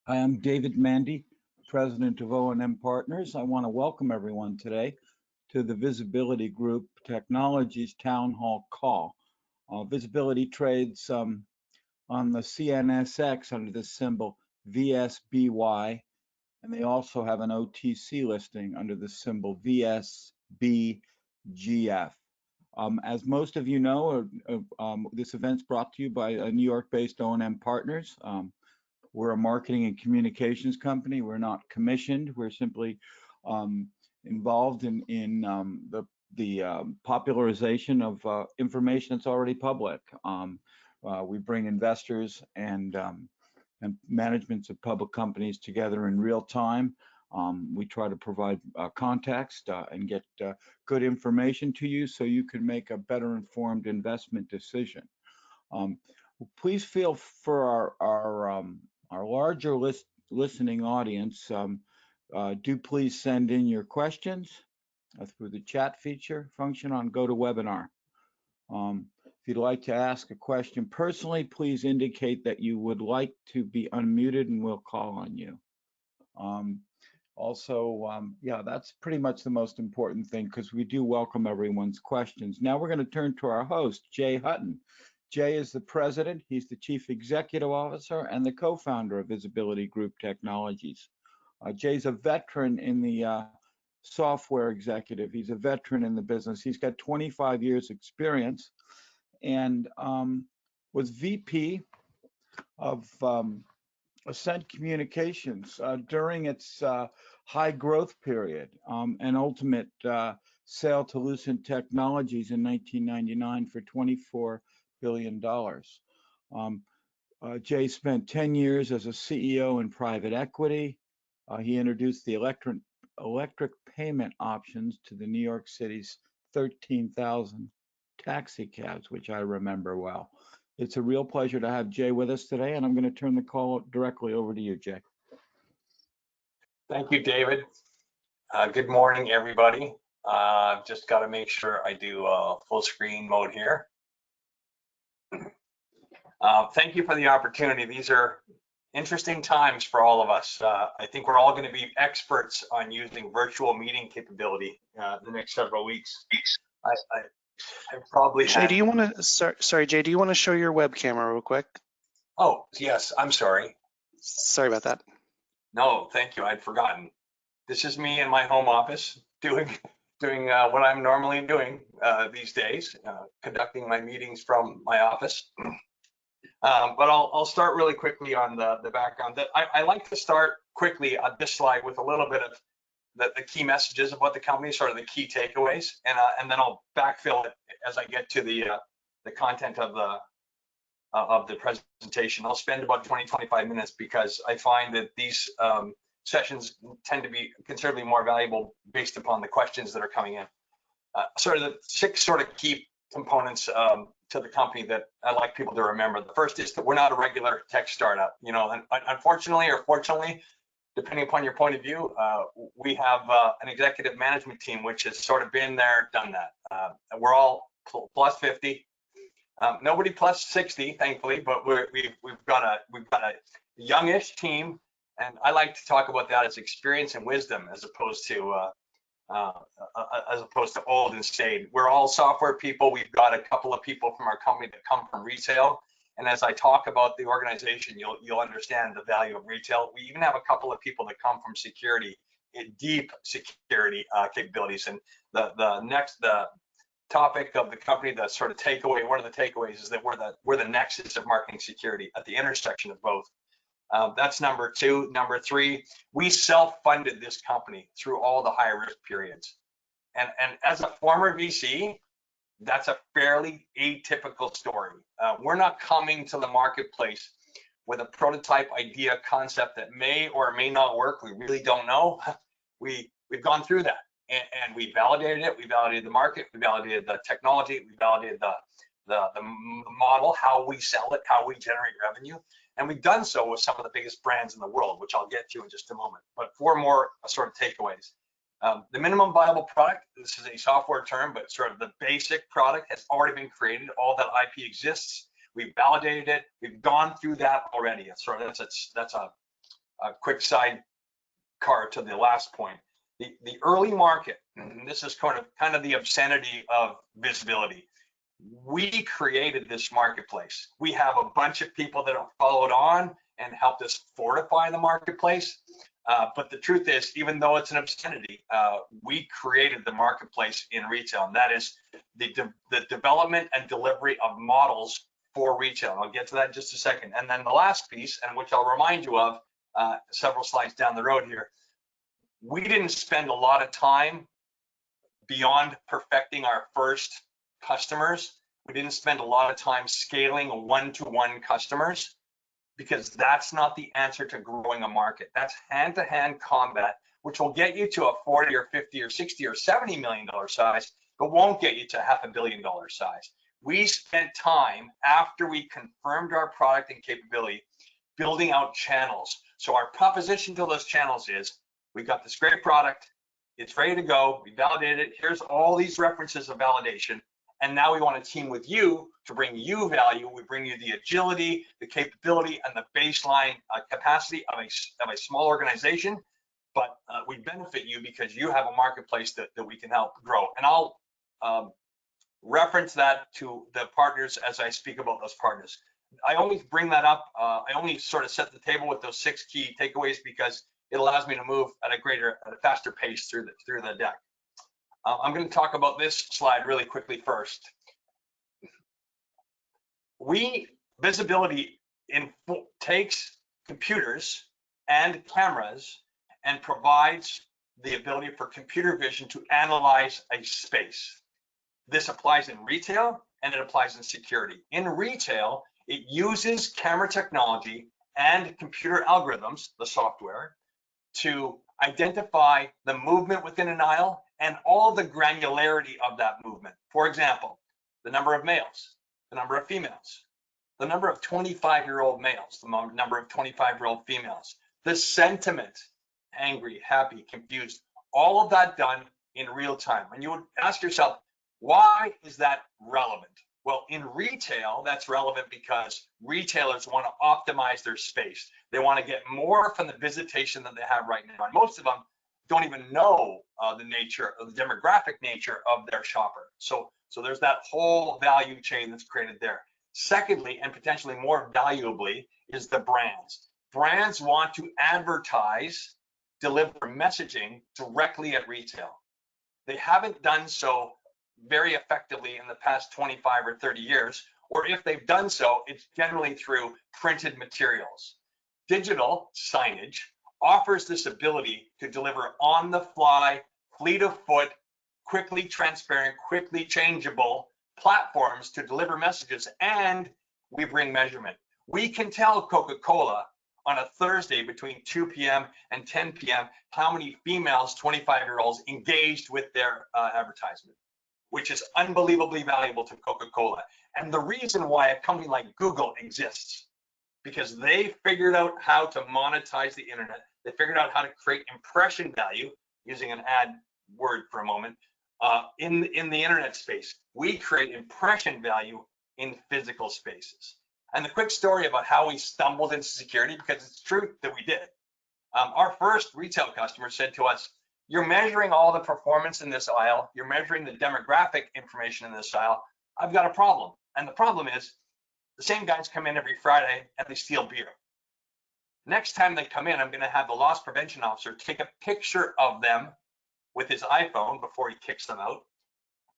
Hi, I'm David Mandy, President of O&M Partners. I want to welcome everyone today to the Visibility Group Technologies Town Hall Call. Visibility trades on the CNSX under the symbol VSBY, and they also have an OTC listing under the symbol VSBGF. As most of you know, this event's brought to you by a New York-based O&M Partners. We're a marketing and communications company. We're not commissioned. We're simply involved in the popularization of information that's already public. We bring investors and managements of public companies together in real time. We try to provide context and get good information to you so you can make a better informed investment decision. Please feel for our larger listening audience, do please send in your questions through the chat feature function on GoToWebinar. If you'd like to ask a question personally, please indicate that you would like to be unmuted and we'll call on you. Yeah, that's pretty much the most important thing because we do welcome everyone's questions. Now we're going to turn to our host, Jay Hutton. Jay is the president, he's the chief executive officer and the co-founder of Visibility Group Technologies. Jay's a veteran in the software executive. He's a veteran in the business. He's got 25 years experience and was VP of Ascent Communications during its high growth period and ultimate sale to Lucent Technologies in 1999 for $24 billion. Jay spent 10 years as a CEO in private equity. He introduced the electric payment options to the New York City's 13,000 taxi cabs, which I remember well. It's a real pleasure to have Jay with us today, and I'm going to turn the call directly over to you, Jay. Thank you, David. Good morning, everybody. Just got to make sure I do full screen mode here. Thank you for the opportunity. These are interesting times for all of us. I think we're all going to be experts on using virtual meeting capability the next several weeks. I probably Jay, do you want to sorry, Jay, do you want to show your web camera real quick? Oh, yes, I'm sorry. Sorry about that. No, thank you. I'd forgotten. This is me in my home office doing what I'm normally doing these days, conducting my meetings from my office. But I'll start really quickly on the background. I like to start quickly on this slide with a little bit of the key messages about the company, sort of the key takeaways, and then I'll backfill it as I get to the content of the presentation. I'll spend about 20-25 minutes because I find that these sessions tend to be considerably more valuable based upon the questions that are coming in. Sort of the 6 sort of key components to the company that I like people to remember. The first is that we're not a regular tech startup. You know, and unfortunately or fortunately, depending upon your point of view, we have an executive management team which has sort of been there, done that. We're all plus 50, nobody plus 60, thankfully, but we've got a youngish team, and I like to talk about that as experience and wisdom as opposed to old and staid. We're all software people. We've got a couple of people from our company that come from retail. And as I talk about the organization, you'll understand the value of retail. We even have a couple of people that come from security, deep security capabilities. And the topic of the company, the sort of takeaway, one of the takeaways is that we're the nexus of marketing security at the intersection of both. That's number 2. Number 3, we self-funded this company through all the high risk periods. And as a former VC, that's a fairly atypical story. We're not coming to the marketplace with a prototype idea concept that may or may not work. We really don't know. We've gone through that and we validated it. We validated the market. We validated the technology. We validated the model, how we sell it, how we generate revenue. And we've done so with some of the biggest brands in the world, which I'll get to in just a moment. But 4 more sort of takeaways. The minimum viable product, this is a software term, but sort of the basic product has already been created. All that IP exists. We've validated it. We've gone through that already. It's sort of that's a a quick side car to the last point. The early market, and this is kind of the obscenity of visibility. We created this marketplace. We have a bunch of people that have followed on and helped us fortify the marketplace. But the truth is, even though it's an obscenity, we created the marketplace in retail, and that is the development and delivery of models for retail. I'll get to that in just a second. And then the last piece, and which I'll remind you of several slides down the road here, we didn't spend a lot of time beyond perfecting our first customers. We didn't spend a lot of time scaling one-to-one customers, because that's not the answer to growing a market. That's hand-to-hand combat, which will get you to a 40 or 50 or 60 or $70 million size, but won't get you to $500 million size. We spent time after we confirmed our product and capability building out channels. So our proposition to those channels is, we've got this great product, it's ready to go, we validated it, here's all these references of validation, and now we want to team with you to bring you value. We bring you the agility, the capability, and the baseline capacity of a small organization, but we benefit you because you have a marketplace that we can help grow. And I'll reference that to the partners as I speak about those partners. I only bring that up, I only sort of set the table with those 6 key takeaways because it allows me to move at a faster pace through the deck. I'm going to talk about this slide really quickly first. VSBLTY takes computers and cameras and provides the ability for computer vision to analyze a space. This applies in retail and it applies in security. In retail, it uses camera technology and computer algorithms, the software, to identify the movement within an aisle and all the granularity of that movement. For example, the number of males, the number of females, the number of 25-year-old males, the number of 25-year-old females, the sentiment, angry, happy, confused, all of that done in real time. And you would ask yourself, why is that relevant? Well, in retail, that's relevant because retailers want to optimize their space. They want to get more from the visitation that they have right now. And most of them don't even know the demographic nature of their shopper. So there's that whole value chain that's created there. Secondly, and potentially more valuably, is the brands. Brands want to advertise, deliver messaging directly at retail. They haven't done so very effectively in the past 25 or 30 years, or if they've done so, it's generally through printed materials. Digital signage offers this ability to deliver on the fly, fleet of foot, quickly transparent, quickly changeable platforms to deliver messages, and we bring measurement. We can tell Coca-Cola on a Thursday between 2 p.m. and 10 p.m. how many females, 25-year-olds, engaged with their advertisement, which is unbelievably valuable to Coca-Cola. And the reason why a company like Google exists, because they figured out how to monetize the internet. They figured out how to create impression value, using an ad word for a moment, in the internet space. We create impression value in physical spaces. And the quick story about how we stumbled into security, because it's true that we did. Our first retail customer said to us, "You're measuring all the performance in this aisle. You're measuring the demographic information in this aisle. I've got a problem." And the problem is, the same guys come in every Friday and they steal beer. Next time they come in, I'm going to have the loss prevention officer take a picture of them with his iPhone before he kicks them out.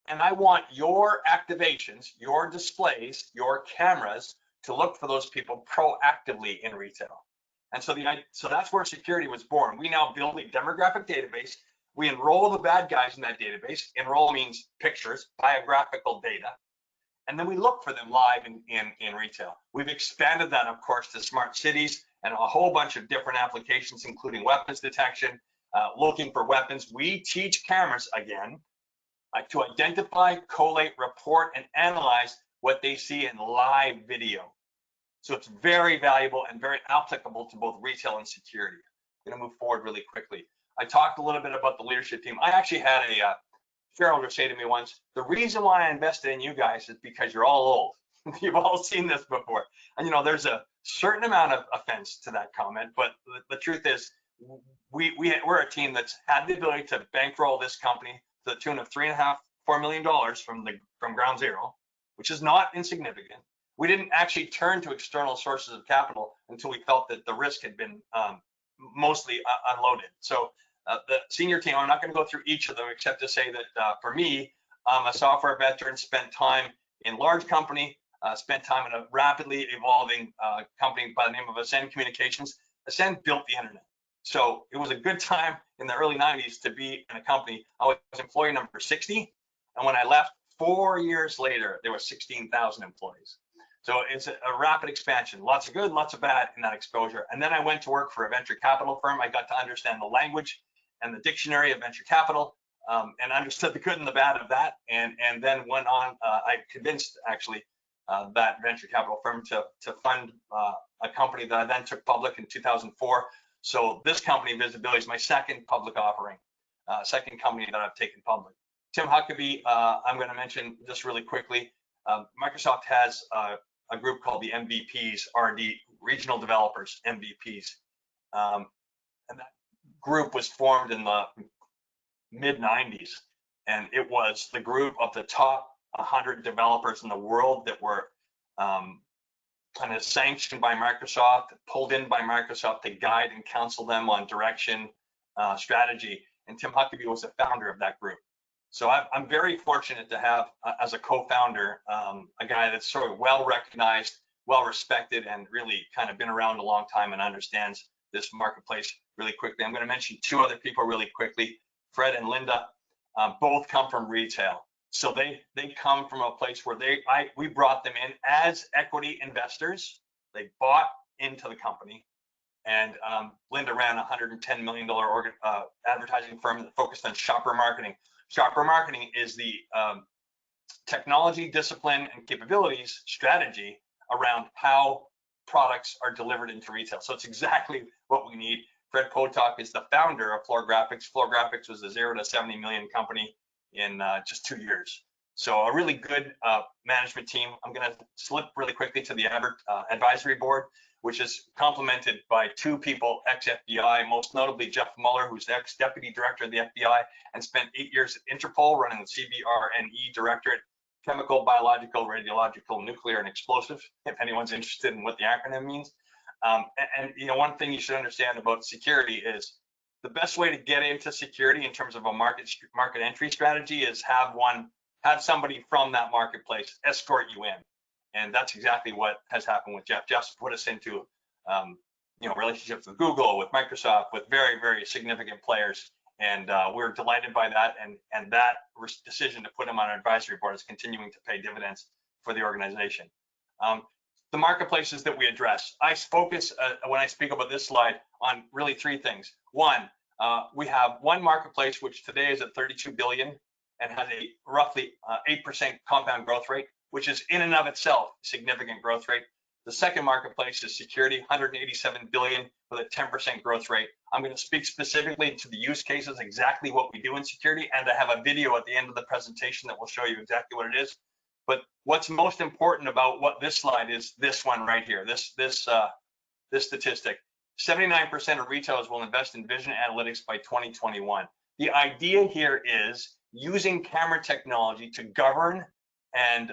And I want your activations, your displays, your cameras to look for those people proactively in retail. And so that's where security was born. We now build a demographic database. We enroll the bad guys in that database. Enroll means pictures, biographical data. And then we look for them live in retail. We've expanded that, of course, to smart cities and a whole bunch of different applications, including weapons detection, looking for weapons. We teach cameras, again, to identify, collate, report, and analyze what they see in live video. So it's very valuable and very applicable to both retail and security. I'm gonna move forward really quickly. I talked a little bit about the leadership team. I actually had a shareholder say to me once, "The reason why I invested in you guys is because you're all old." You've all seen this before. And there's a certain amount of offense to that comment, but the truth is we're a team that's had the ability to bankroll this company to the tune of $3.5–4 million from ground zero, which is not insignificant. We didn't actually turn to external sources of capital until we felt that the risk had been mostly unloaded. So the senior team, I'm not going to go through each of them except to say that for me, I'm a software veteran, spent time in large company, spent time in a rapidly evolving company by the name of Ascend Communications. Ascend built the internet. So it was a good time in the early 90s to be in a company. I was employee number 60. And when I left 4 years later, there were 16,000 employees. So it's a rapid expansion, lots of good, lots of bad in that exposure. And then I went to work for a venture capital firm. I got to understand the language and the dictionary of venture capital and understood the good and the bad of that. And then went on, I convinced actually that venture capital firm to fund a company that I then took public in 2004. So this company, VSBLTY, is my second public offering, second company that I've taken public. Tim Huckabee, I'm going to mention just really quickly. Microsoft has a group called the MVPs, RD, Regional Developers, MVPs. And that group was formed in the mid-90s. And it was the group of the top 100 developers in the world that were kind of sanctioned by Microsoft, pulled in by Microsoft to guide and counsel them on direction, strategy. And Tim Huckabee was the founder of that group. So I'm very fortunate to have, as a co-founder, a guy that's sort of well recognized, well respected, and really kind of been around a long time and understands this marketplace really quickly. I'm going to mention two other people really quickly. Fred and Linda both come from retail. So they come from a place where we brought them in as equity investors. They bought into the company. And Linda ran a $110 million advertising firm that focused on shopper marketing. Shopper marketing is the technology, discipline, and capabilities strategy around how products are delivered into retail. So it's exactly what we need. Fred Potok is the founder of Floor Graphics. Floor Graphics was a 0 to 70 million company in just 2 years. So a really good management team. I'm going to slip really quickly to the advisory board, which is complemented by two people, ex-FBI, most notably Jeff Mueller, who's the ex-deputy director of the FBI and spent 8 years at Interpol running the CBRNE Directorate, Chemical, Biological, Radiological, Nuclear, and Explosive, if anyone's interested in what the acronym means. And you know, one thing you should understand about security is the best way to get into security in terms of a market entry strategy is have somebody from that marketplace escort you in. And that's exactly what has happened with Jeff. Jeff's put us into relationships with Google, with Microsoft, with very, very significant players. And we're delighted by that. And that decision to put him on our advisory board is continuing to pay dividends for the organization. The marketplaces that we address. I focus, when I speak about this slide, on really three things. One, we have one marketplace, which today is at 32 billion and has a roughly 8% compound growth rate, which is in and of itself a significant growth rate. The second marketplace is security, 187 billion with a 10% growth rate. I'm going to speak specifically to the use cases, exactly what we do in security, and I have a video at the end of the presentation that will show you exactly what it is. But what's most important about what this slide is, this one right here, this statistic. 79% of retailers will invest in vision analytics by 2021. The idea here is using camera technology to govern and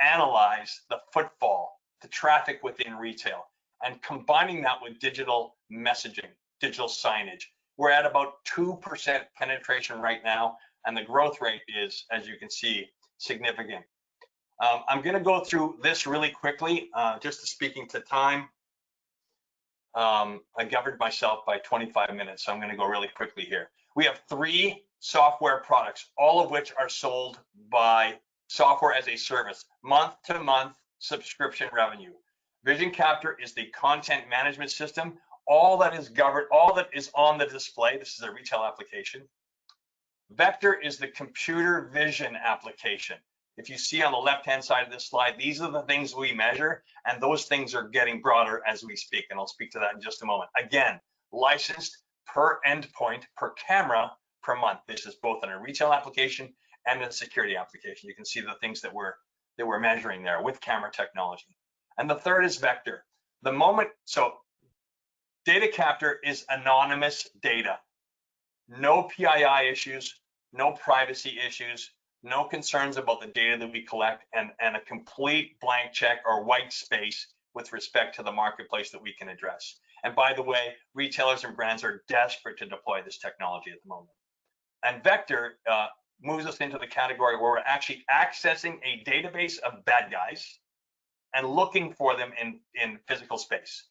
analyze the footfall, the traffic within retail, and combining that with digital messaging, digital signage. We're at about 2% penetration right now, and the growth rate is, as you can see, significant. I'm going to go through this really quickly, just speaking to time. I governed myself by 25 minutes, so I'm going to go really quickly here. We have 3 software products, all of which are sold by software as a service, month-to-month subscription revenue. Vision Capture is the content management system. All that is governed, all that is on the display. This is a retail application. Vector is the computer vision application. If you see on the left-hand side of this slide, these are the things we measure, and those things are getting broader as we speak, and I'll speak to that in just a moment. Again, licensed per endpoint, per camera, per month. This is both in a retail application and a security application. You can see the things that we're measuring there with camera technology. And the third is Vector. The moment, so data capture is anonymous data. No PII issues, no privacy issues, no concerns about the data that we collect, and a complete blank check or white space with respect to the marketplace that we can address. And by the way, retailers and brands are desperate to deploy this technology at the moment. And Vector moves us into the category where we're actually accessing a database of bad guys and looking for them in physical space.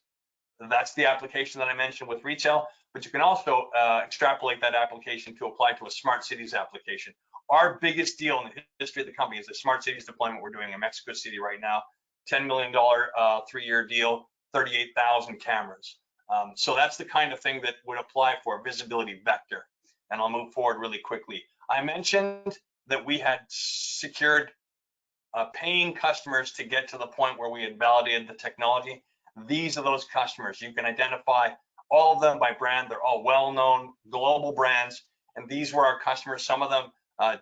That's the application that I mentioned with retail, but you can also extrapolate that application to apply to a smart cities application. Our biggest deal in the history of the company is the smart cities deployment we're doing in Mexico City right now. $10 million 3-year deal, 38,000 cameras. So that's the kind of thing that would apply for visibility Vector. And I'll move forward really quickly. I mentioned that we had secured paying customers to get to the point where we had validated the technology. These are those customers. You can identify all of them by brand. They're all well-known global brands. And these were our customers. Some of them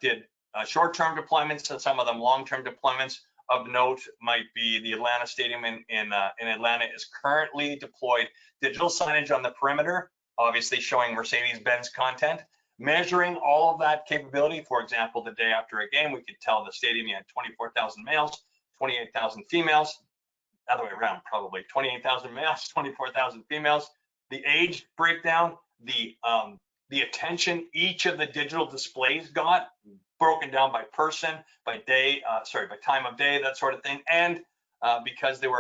did short-term deployments and some of them long-term deployments. Of note might be the Atlanta Stadium in Atlanta is currently deployed digital signage on the perimeter, obviously showing Mercedes-Benz content. Measuring all of that capability, for example, the day after a game, we could tell the stadium you had 24,000 males, 28,000 females, other way around probably, 28,000 males, 24,000 females. The age breakdown, the attention each of the digital displays got, broken down by person, by day, by time of day, that sort of thing. And because they've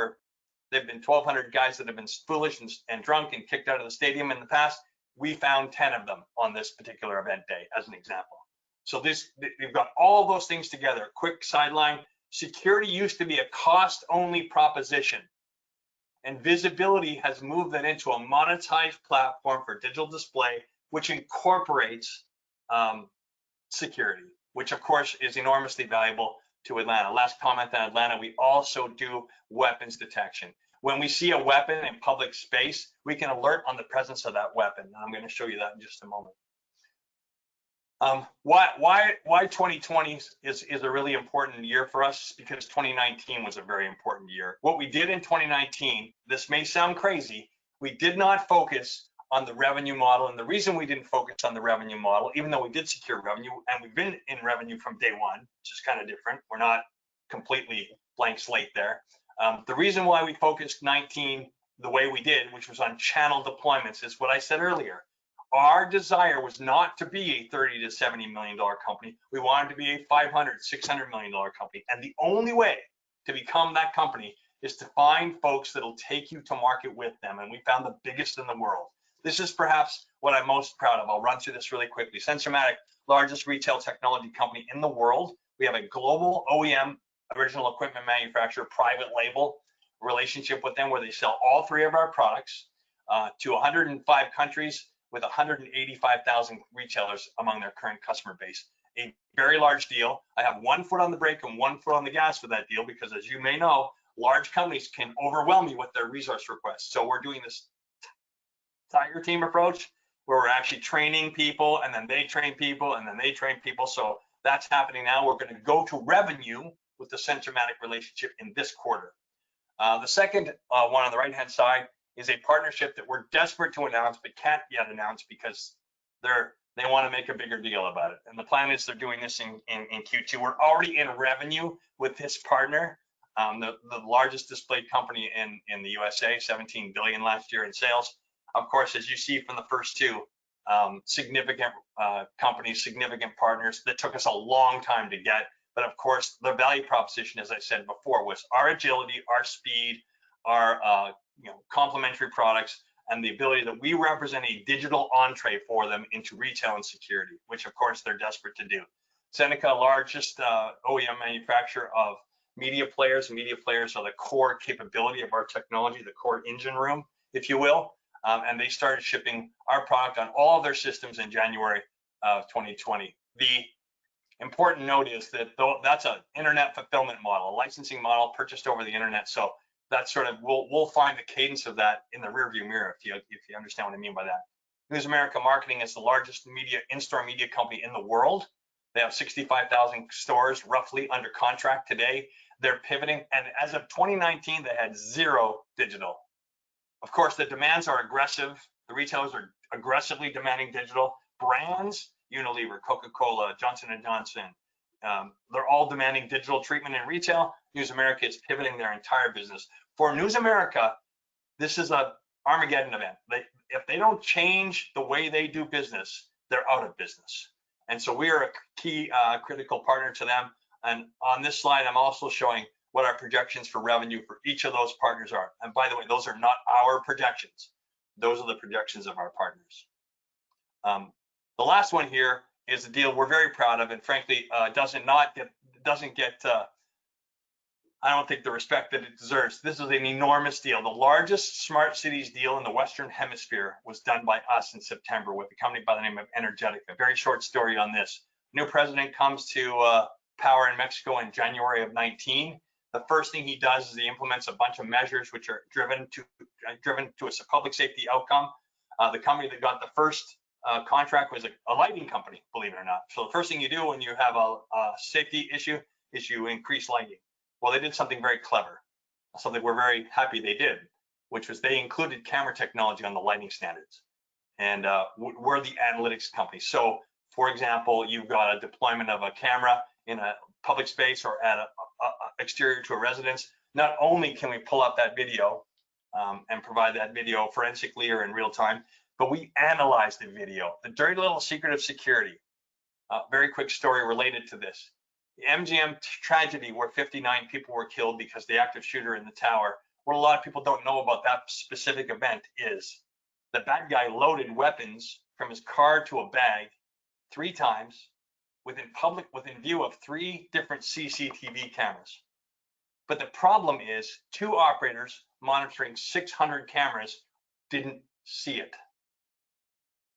been 1,200 guys that have been foolish and drunk and kicked out of the stadium in the past, we found 10 of them on this particular event day, as an example. So we've got all those things together. Quick sideline, security used to be a cost-only proposition, and visibility has moved that into a monetized platform for digital display, which incorporates security, which of course is enormously valuable to Atlanta. Last comment on Atlanta, we also do weapons detection. When we see a weapon in public space, we can alert on the presence of that weapon. And I'm going to show you that in just a moment. Why 2020 is a really important year for us? Because 2019 was a very important year. What we did in 2019, this may sound crazy, we did not focus on the revenue model. And the reason we didn't focus on the revenue model, even though we did secure revenue, and we've been in revenue from day one, which is kind of different. We're not completely blank slate there. The reason why we focused 19 the way we did, which was on channel deployments, is what I said earlier. Our desire was not to be a $30 to $70 million company. We wanted to be a $500, $600 million company. And the only way to become that company is to find folks that'll take you to market with them. And we found the biggest in the world. This is perhaps what I'm most proud of. I'll run through this really quickly. Sensormatic, largest retail technology company in the world. We have a global OEM, original equipment manufacturer, private label relationship with them, where they sell all 3 of our products to 105 countries with 185,000 retailers among their current customer base. A very large deal. I have 1 foot on the brake and 1 foot on the gas for that deal, because as you may know, large companies can overwhelm me with their resource requests. So we're doing this tiger team approach where we're actually training people, and then they train people, and then they train people. So that's happening now. We're going to go to revenue with the Sensormatic relationship in this quarter. The second one on the right-hand side is a partnership that we're desperate to announce, but can't yet announce because they want to make a bigger deal about it. And the plan is they're doing this in Q2. We're already in revenue with this partner, the largest display company in the USA, 17 billion last year in sales. Of course, as you see from the first 2, significant companies, significant partners that took us a long time to get. But of course, the value proposition, as I said before, was our agility, our speed, our complementary products, and the ability that we represent a digital entree for them into retail and security, which of course they're desperate to do. Seneca, largest OEM manufacturer of media players. Media players are the core capability of our technology, the core engine room, if you will. And they started shipping our product on all of their systems in January of 2020. The important note is that that's an internet fulfillment model, a licensing model purchased over the internet. So that's sort of, we'll find the cadence of that in the rearview mirror, if you understand what I mean by that. News America Marketing is the largest in-store media company in the world. They have 65,000 stores roughly under contract today. They're pivoting, and as of 2019, they had 0 digital. Of course, the demands are aggressive. The retailers are aggressively demanding digital. Brands, Unilever, Coca-Cola, Johnson & Johnson, they're all demanding digital treatment in retail. News America is pivoting their entire business. For News America, this is a Armageddon event. If they don't change the way they do business, they're out of business. And so we are a key critical partner to them. And on this slide, I'm also showing what our projections for revenue for each of those partners are. And by the way, those are not our projections. Those are the projections of our partners. The last one here is a deal we're very proud of, and frankly, doesn't get I don't think the respect that it deserves. This is an enormous deal. The largest smart cities deal in the Western Hemisphere was done by us in September with a company by the name of Energetica. Very short story on this. New president comes to power in Mexico in January of 19. The first thing he does is he implements a bunch of measures which are driven to a public safety outcome. The company that got the first contract was a lighting company, believe it or not. So the first thing you do when you have a safety issue is you increase lighting. Well, they did something very clever, something we're very happy they did, which was they included camera technology on the lighting standards. And we're the analytics company. So for example, you've got a deployment of a camera in a public space or at a exterior to a residence. Not only can we pull up that video and provide that video forensically or in real time, but we analyze the video. The dirty little secret of security. Very quick story related to this. The MGM tragedy where 59 people were killed because the active shooter in the tower, what a lot of people don't know about that specific event is the bad guy loaded weapons from his car to a bag 3 times within view of 3 different CCTV cameras. But the problem is 2 operators monitoring 600 cameras didn't see it.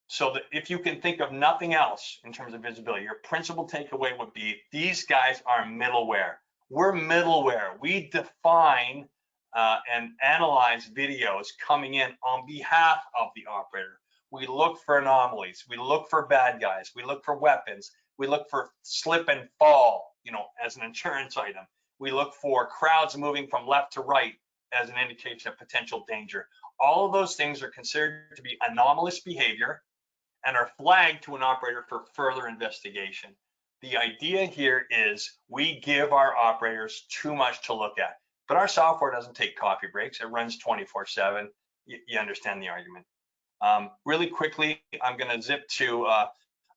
So that if you can think of nothing else in terms of visibility, your principal takeaway would be these guys are middleware. We're middleware. We define and analyze videos coming in on behalf of the operator. We look for anomalies. We look for bad guys. We look for weapons. We look for slip and fall, as an insurance item. We look for crowds moving from left to right as an indication of potential danger. All of those things are considered to be anomalous behavior and are flagged to an operator for further investigation. The idea here is we give our operators too much to look at, but our software doesn't take coffee breaks. It runs 24/7. You understand the argument. Really quickly, I'm going to zip to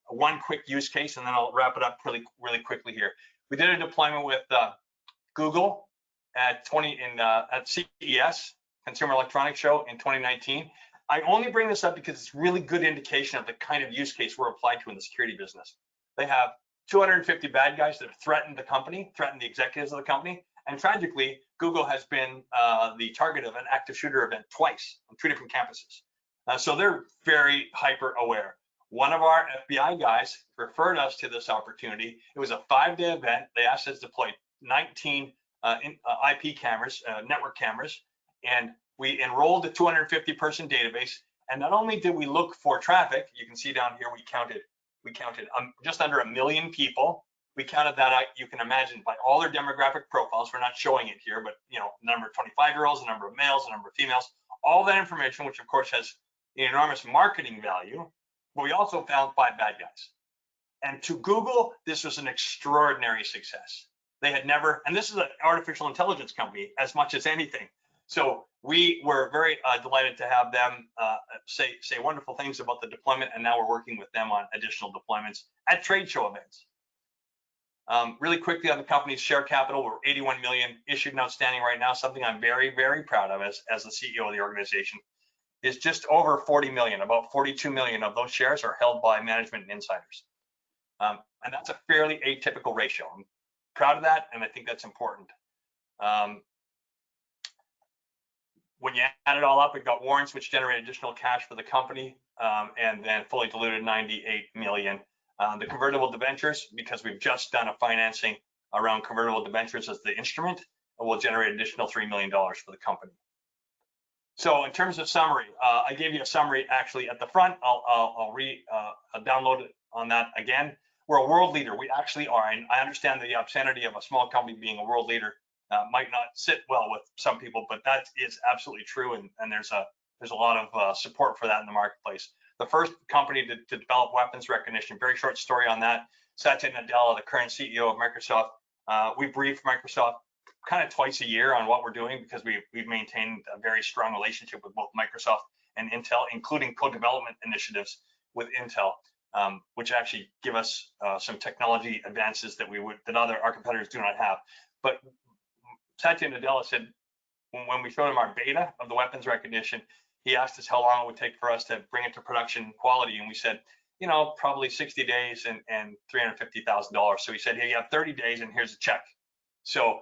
one quick use case, and then I'll wrap it up really quickly here. We did a deployment with Google at CES, Consumer Electronics Show in 2019. I only bring this up because it's really good indication of the kind of use case we're applied to in the security business. They have 250 bad guys that have threatened the company, threatened the executives of the company, and tragically, Google has been the target of an active shooter event twice on 2 different campuses. So they're very hyper aware. One of our FBI guys referred us to this opportunity. It was a 5-day event. They asked us to deploy 19 IP cameras, network cameras, and we enrolled a 250-person database. And not only did we look for traffic, you can see down here, we counted just under 1 million people. We counted that out, you can imagine, by all their demographic profiles. We're not showing it here, but number of 25-year-olds, the number of males, the number of females, all that information, which of course has enormous marketing value. But we also found 5 bad guys. And to Google, this was an extraordinary success. They had never, and this is an artificial intelligence company as much as anything. So we were very delighted to have them say wonderful things about the deployment, and now we're working with them on additional deployments at trade show events. Really quickly on the company's share capital, we're 81 million issued and outstanding right now. Something I'm very, very proud of as the CEO of the organization is just over 40 million. About 42 million of those shares are held by management and insiders. And that's a fairly atypical ratio. I'm proud of that, and I think that's important. When you add it all up, we've got warrants which generate additional cash for the company, and then fully diluted 98 million. The convertible debentures, because we've just done a financing around convertible debentures as the instrument, will generate additional $3 million for the company. So in terms of summary, I gave you a summary actually at the front. I'll download it on that again. We're a world leader. We actually are, and I understand the obscenity of a small company being a world leader might not sit well with some people, but that is absolutely true. And there's a there's a lot of support for that in the marketplace. The first company to develop weapons recognition, very short story on that, Satya Nadella, the current CEO of Microsoft. We brief Microsoft kind of twice a year on what we're doing because we've maintained a very strong relationship with both Microsoft and Intel, including co-development initiatives with Intel, which actually give us some technology advances that our competitors do not have. But Satya Nadella said when we showed him our beta of the weapons recognition, he asked us how long it would take for us to bring it to production quality, and we said, probably 60 days and $350,000. So he said, hey, you have 30 days and here's a check. So,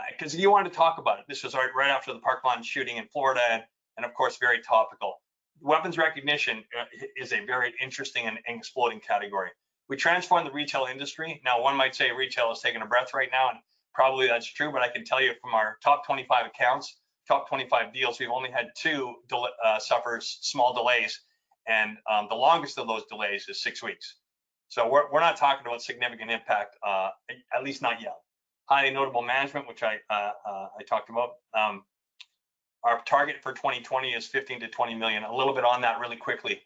because he wanted to talk about it. This was right after the Park Lawn shooting in Florida, and of course, very topical. Weapons recognition is a very interesting and exploding category. We transformed the retail industry. Now, one might say retail is taking a breath right now, and probably that's true, but I can tell you from our top 25 accounts, top 25 deals, we've only had 2 suffer small delays, and the longest of those delays is 6 weeks. So we're not talking about significant impact, at least not yet. Highly notable management, which I talked about. Our target for 2020 is 15 to 20 million. A little bit on that really quickly,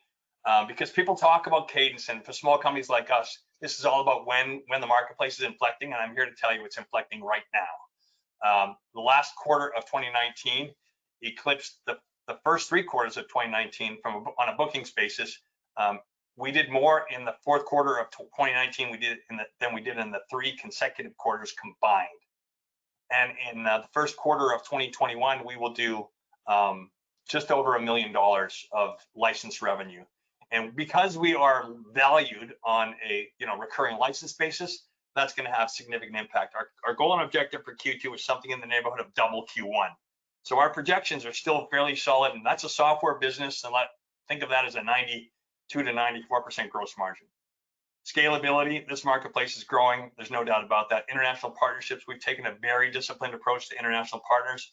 because people talk about cadence, and for small companies like us, this is all about when the marketplace is inflecting, and I'm here to tell you it's inflecting right now. The last quarter of 2019 eclipsed the first 3 quarters of 2019 on a bookings basis. We did more in the fourth quarter of 2019 than we did in the 3 consecutive quarters combined. And in the first quarter of 2021, we will do just over $1 million of license revenue. And because we are valued on a recurring license basis, that's going to have significant impact. Our goal and objective for Q2 is something in the neighborhood of double Q1. So our projections are still fairly solid, and that's a software business, and think of that as a 92 to 94% gross margin. Scalability, this marketplace is growing. There's no doubt about that. International partnerships, we've taken a very disciplined approach to international partners.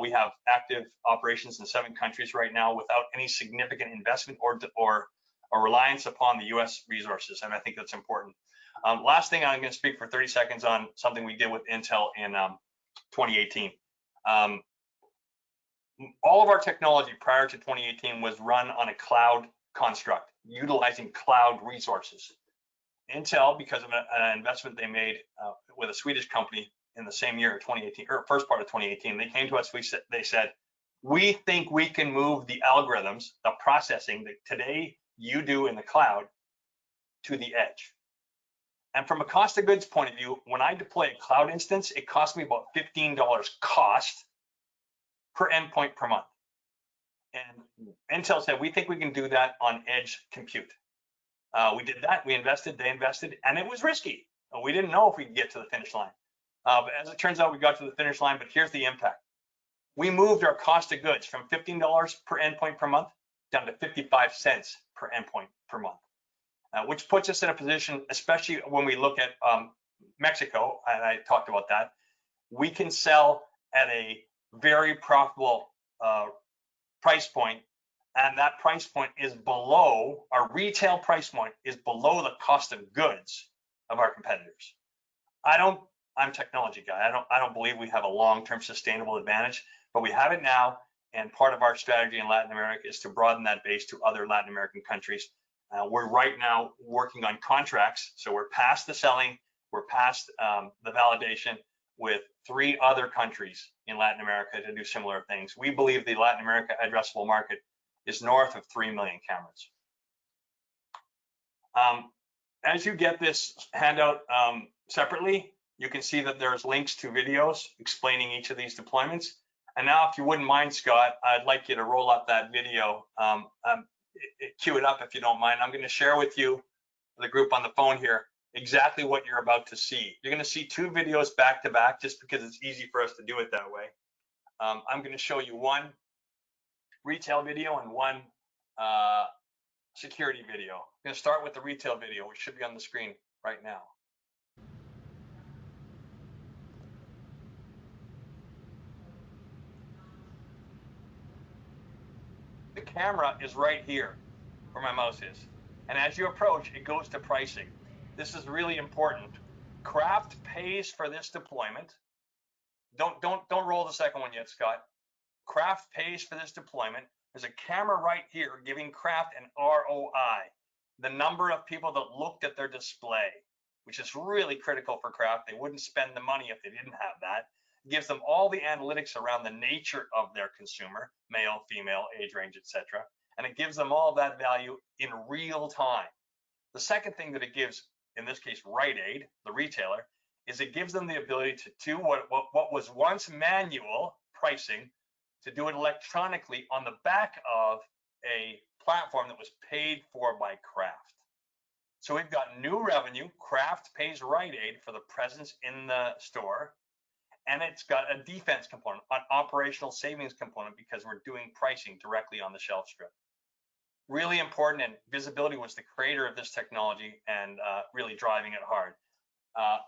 We have active operations in 7 countries right now without any significant investment or reliance upon the US resources, and I think that's important. Last thing, I'm going to speak for 30 seconds on something we did with Intel in 2018. All of our technology prior to 2018 was run on a cloud construct, utilizing cloud resources. Intel, because of an investment they made with a Swedish company in the same year, 2018, or first part of 2018, they came to us. They said, we think we can move the algorithms, the processing that today you do in the cloud, to the edge. And from a cost of goods point of view, when I deploy a cloud instance, it costs me about $15 cost per endpoint per month. And Intel said, we think we can do that on edge compute. We did that, we invested, they invested, and it was risky. We didn't know if we could get to the finish line. But as it turns out, we got to the finish line, but here's the impact. We moved our cost of goods from $15 per endpoint per month down to 55 cents per endpoint per month, which puts us in a position, especially when we look at Mexico, and I talked about that, we can sell at a very profitable price point, and that price point is below, our retail price point is below the cost of goods of our competitors. I'm a technology guy. I don't believe we have a long-term sustainable advantage, but we have it now, and part of our strategy in Latin America is to broaden that base to other Latin American countries. We're right now working on contracts, so we're past the selling, we're past the validation with 3 other countries in Latin America to do similar things. We believe the Latin America addressable market is north of 3 million cameras. As you get this handout separately, you can see that there's links to videos explaining each of these deployments. And now, if you wouldn't mind, Scott, I'd like you to roll up that video. Cue it up if you don't mind. I'm going to share with you, the group on the phone here, exactly what you're about to see. You're going to see 2 videos back to back just because it's easy for us to do it that way. I'm going to show you 1 retail video and 1 security video. I'm going to start with the retail video, which should be on the screen right now. The camera is right here where my mouse is. And as you approach, it goes to pricing. This is really important. Kraft pays for this deployment. Don't roll the second one yet, Scott. Kraft pays for this deployment. There's a camera right here giving Kraft an ROI, the number of people that looked at their display, which is really critical for Kraft. They wouldn't spend the money if they didn't have that. It gives them all the analytics around the nature of their consumer, male, female, age range, etc. And it gives them all that value in real time. The second thing that it gives, in this case, Rite Aid, the retailer, is it gives them the ability to do what was once manual pricing, to do it electronically on the back of a platform that was paid for by Kraft. So we've got new revenue. Kraft pays Rite Aid for the presence in the store, and it's got a defense component, an operational savings component, because we're doing pricing directly on the shelf strip. Really important, and VSBLTY was the creator of this technology and really driving it hard.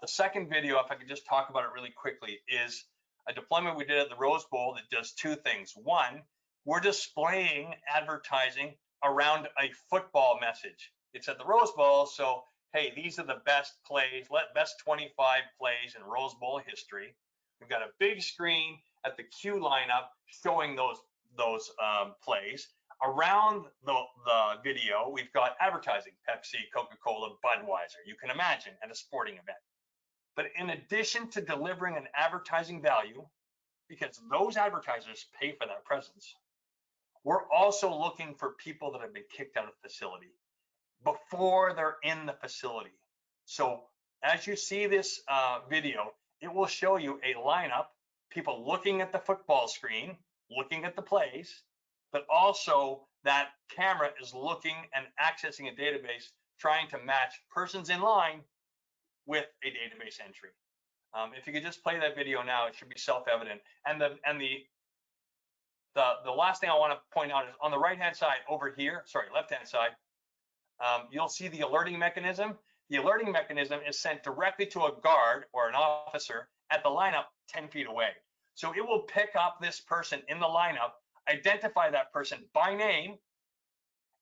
The second video, if I could just talk about it really quickly, is a deployment we did at the Rose Bowl that does two things. One, we're displaying advertising around a football message. It's at the Rose Bowl, so hey, these are the best plays, best 25 plays in Rose Bowl history. We've got a big screen at the queue lineup showing those plays. Around the video, we've got advertising, Pepsi, Coca-Cola, Budweiser. You can imagine at a sporting event. But in addition to delivering an advertising value, because those advertisers pay for that presence, we're also looking for people that have been kicked out of the facility before they're in the facility. So as you see this video, it will show you a lineup, people looking at the football screen, looking at the plays, but also that camera is looking and accessing a database, trying to match persons in line with a database entry. If you could just play that video now, it should be self-evident. And the last thing I want to point out is on the right-hand side over here, sorry, left-hand side, you'll see the alerting mechanism. The alerting mechanism is sent directly to a guard or an officer at the lineup 10 feet away. So it will pick up this person in the lineup, identify that person by name,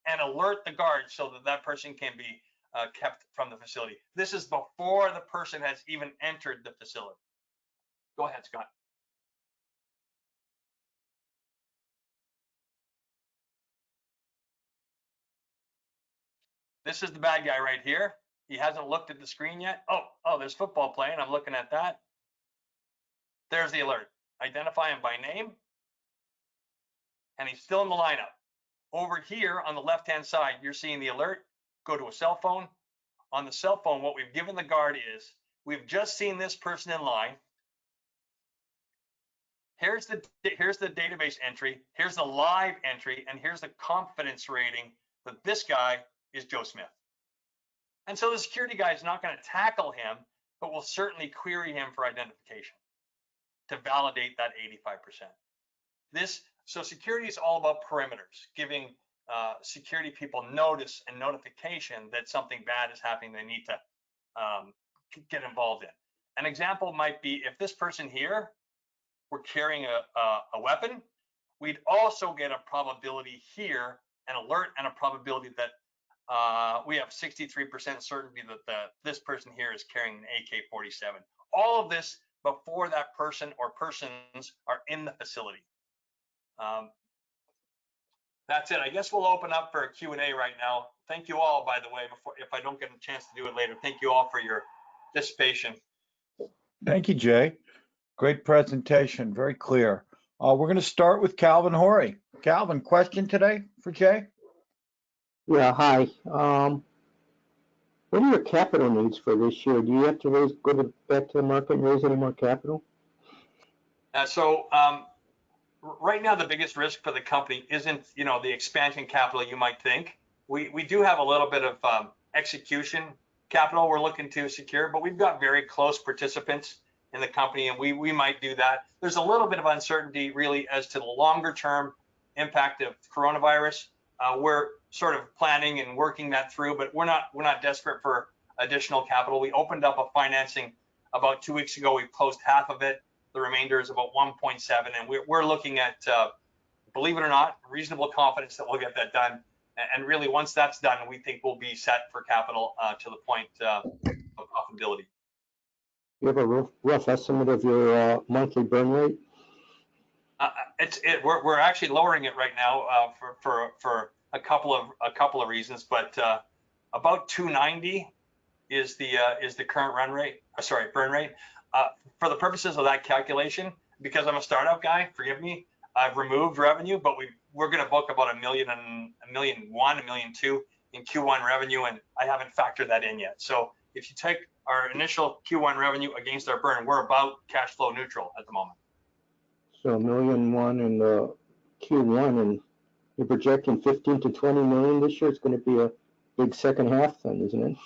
and alert the guard so that that person can be kept from the facility. This is before the person has even entered the facility. Go ahead, Scott. This is the bad guy right here. He hasn't looked at the screen yet. Oh, there's football playing. I'm looking at that. There's the alert. Identify him by name. And he's still in the lineup. Over here on the left-hand side, you're seeing the alert. Go to a cell phone. On the cell phone, what we've given the guard is, we've just seen this person in line. Here's the database entry. Here's the live entry. And here's the confidence rating that this guy is Joe Smith. And so the security guy is not going to tackle him, but will certainly query him for identification to validate that 85%. So security is all about perimeters, giving security people notice and notification that something bad is happening they need to get involved in. An example might be if this person here were carrying a weapon, we'd also get a probability here, an alert and a probability that we have 63% certainty that this person here is carrying an AK-47. All of this before that person or persons are in the facility. That's it. I guess we'll open up for a Q&A right now. Thank you all, by the way, if I don't get a chance to do it later, thank you all for your participation. Thank you, Jay. Great presentation, very clear. We're going to start with Calvin Horry. Calvin, question today for Jay? Yeah, hi. What are your capital needs for this year? Do you have to go back to the market and raise any more capital? Right now, the biggest risk for the company isn't, the expansion capital you might think. We do have a little bit of execution capital we're looking to secure, but we've got very close participants in the company, and we might do that. There's a little bit of uncertainty really as to the longer term impact of coronavirus. We're sort of planning and working that through, but we're not desperate for additional capital. We opened up a financing about 2 weeks ago. We closed half of it. The remainder is about 1.7, and we're looking at, believe it or not, reasonable confidence that we'll get that done. And really, once that's done, we think we'll be set for capital to the point of profitability. You have a rough estimate of your monthly burn rate? We're actually lowering it right now for a couple of reasons, but about 290 is the current run rate. Burn rate. For the purposes of that calculation, because I'm a startup guy, forgive me, I've removed revenue, but we're going to book about $1 million and $1.1 million, $1.2 million in Q1 revenue, and I haven't factored that in yet. So if you take our initial Q1 revenue against our burn, we're about cash flow neutral at the moment. So $1.1 million in the Q1, and you're projecting 15 to 20 million this year. It's going to be a big second half then, isn't it?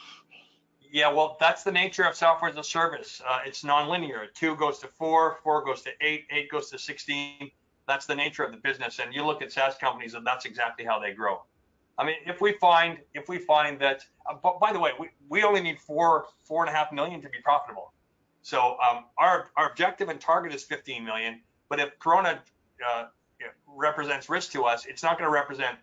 Yeah, well, that's the nature of software as a service. It's nonlinear. 2 goes to 4, 4 goes to 8, 8 goes to 16. That's the nature of the business. And you look at SaaS companies, and that's exactly how they grow. I mean, if we find that, by the way, we only need 4.5 million to be profitable. So our objective and target is 15 million. But if Corona represents risk to us, it's not going to represent,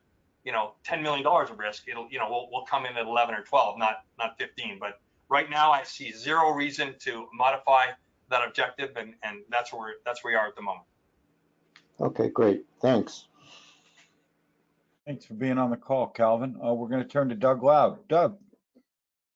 $10 million of risk. It'll, we'll come in at 11 or 12, not 15. But right now, I see zero reason to modify that objective, and that's where we are at the moment. Okay, great. Thanks. Thanks for being on the call, Calvin. We're going to turn to Doug Loud. Doug,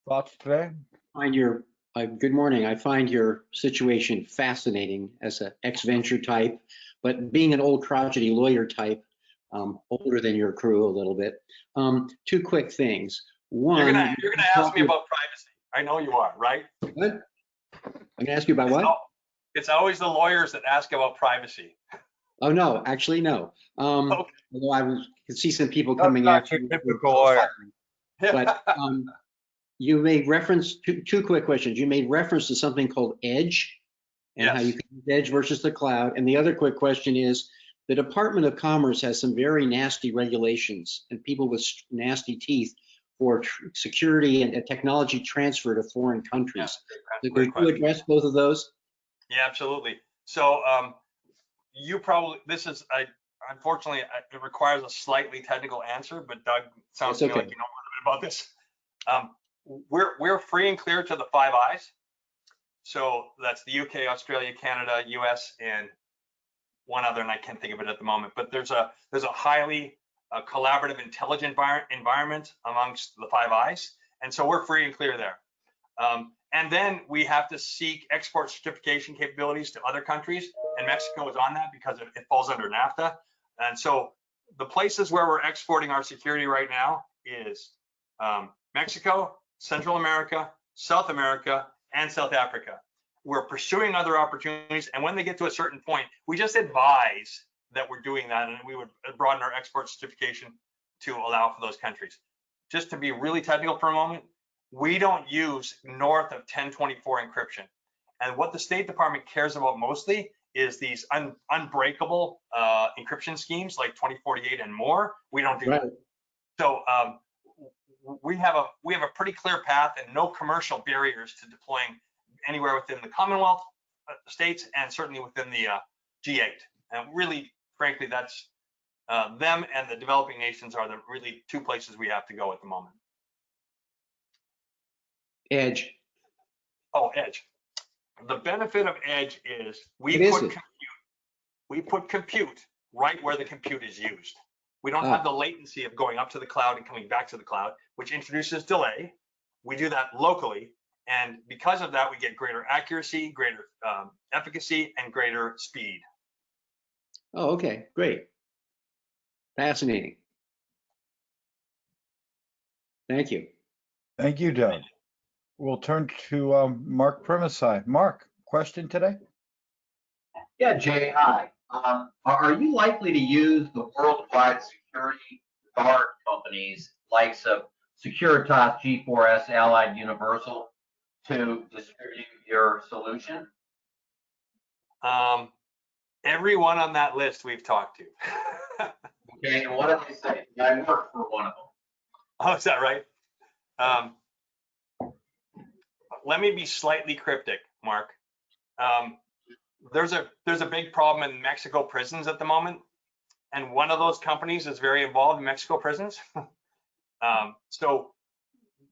thoughts today? Good morning. I find your situation fascinating as an ex-venture type, but being an old crotchety lawyer type, older than your crew a little bit. 2 quick things. One, you're gonna ask me about privacy. I know you are, right? What? I'm gonna ask you about what? It's always the lawyers that ask about privacy. Oh no, actually no. Okay. Although could see some people coming That's after your you. typical lawyer. But you made reference to 2 quick questions. You made reference to something called Edge and Yes. how you can use Edge versus the cloud. And the other quick question is, the Department of Commerce has some very nasty regulations and people with nasty teeth for security and technology transfer to foreign countries. Yeah, Could you address both of those? Yeah, absolutely. So unfortunately, it requires a slightly technical answer, but Doug, sounds to me like you know a little bit about this. We're free and clear to the 5 Eyes. So that's the UK, Australia, Canada, US, and one other, and I can't think of it at the moment. But there's a highly collaborative, intelligent environment amongst the 5 Eyes, and so we're free and clear there. And then we have to seek export certification capabilities to other countries, and Mexico is on that because it falls under NAFTA. And so the places where we're exporting our security right now is Mexico, Central America, South America, and South Africa. We're pursuing other opportunities, and when they get to a certain point, we just advise that we're doing that, and we would broaden our export certification to allow for those countries. Just to be really technical for a moment, we don't use north of 1024 encryption. And what the State Department cares about mostly is these unbreakable encryption schemes like 2048 and more. We don't do that. So we have a pretty clear path and no commercial barriers to deploying anywhere within the Commonwealth states and certainly within the G8. And really, frankly, that's them and the developing nations are the really 2 places we have to go at the moment. Edge. Oh, Edge. The benefit of Edge is we put compute right where the compute is used. We don't have the latency of going up to the cloud and coming back to the cloud, which introduces delay. We do that locally. And because of that, we get greater accuracy, greater efficacy, and greater speed. Oh, okay, great. Fascinating. Thank you. Thank you, Doug. We'll turn to Mark Primasai. Mark, question today? Yeah, Jay, hi. Are you likely to use the worldwide security guard companies likes of Securitas, G4S, Allied Universal to distribute your solution? Everyone on that list we've talked to. Okay, and what did they say? I work for one of them. Oh, is that right? Let me be slightly cryptic, Mark. There's a big problem in Mexico prisons at the moment, and one of those companies is very involved in Mexico prisons. So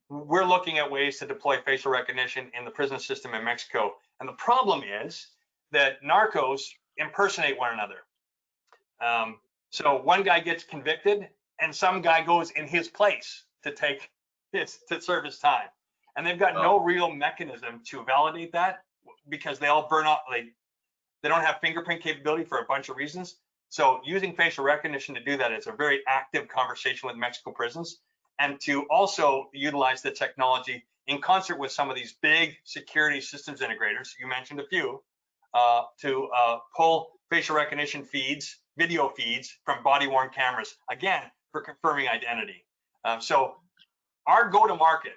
we're looking at ways to deploy facial recognition in the prison system in Mexico. And the problem is that narcos impersonate one another. So one guy gets convicted and some guy goes in his place to serve his time. And they've got no real mechanism to validate that because they all burn off, they don't have fingerprint capability for a bunch of reasons. So using facial recognition to do that is a very active conversation with Mexico prisons, and to also utilize the technology in concert with some of these big security systems integrators, you mentioned a few, to pull facial recognition feeds, video feeds from body-worn cameras, again, for confirming identity. So our go-to-market,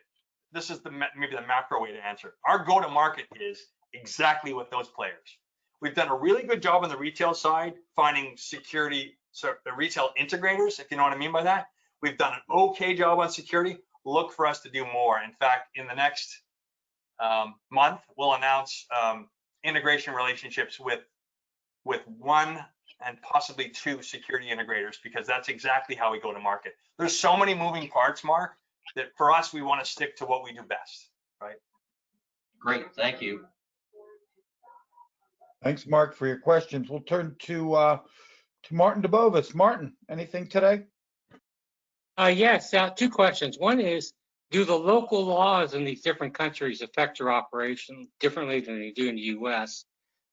this is maybe the macro way to answer. Our go-to-market is exactly with those players. We've done a really good job on the retail side, finding security, so the retail integrators, if you know what I mean by that. We've done an okay job on security. Look for us to do more. In fact, in the next month, we'll announce integration relationships with one and possibly two security integrators, because that's exactly how we go to market. There's so many moving parts, Mark, that for us, we want to stick to what we do best, right? Great, thank you. Thanks, Mark, for your questions. We'll turn to Martin DeBovis. Martin, anything today? Yes, two questions. One is, do the local laws in these different countries affect your operation differently than they do in the US?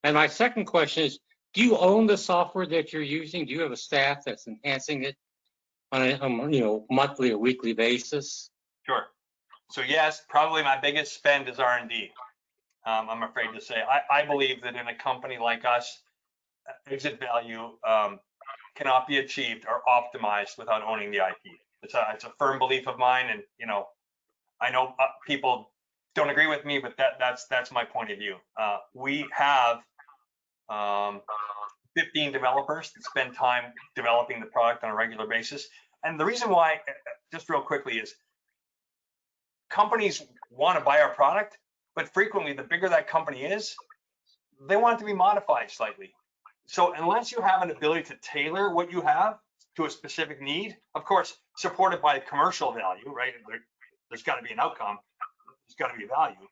And my second question is, do you own the software that you're using? Do you have a staff that's enhancing it on a monthly or weekly basis? Sure. So yes, probably my biggest spend is R&D. I'm afraid to say. I believe that in a company like us, exit value cannot be achieved or optimized without owning the IP. It's a firm belief of mine, and I know people don't agree with me, but that's my point of view. We have 15 developers that spend time developing the product on a regular basis, and the reason why, just real quickly, is companies want to buy our product, but frequently the bigger that company is, they want it to be modified slightly. So unless you have an ability to tailor what you have to a specific need, of course, supported by commercial value, right? There's got to be an outcome. There's got to be value.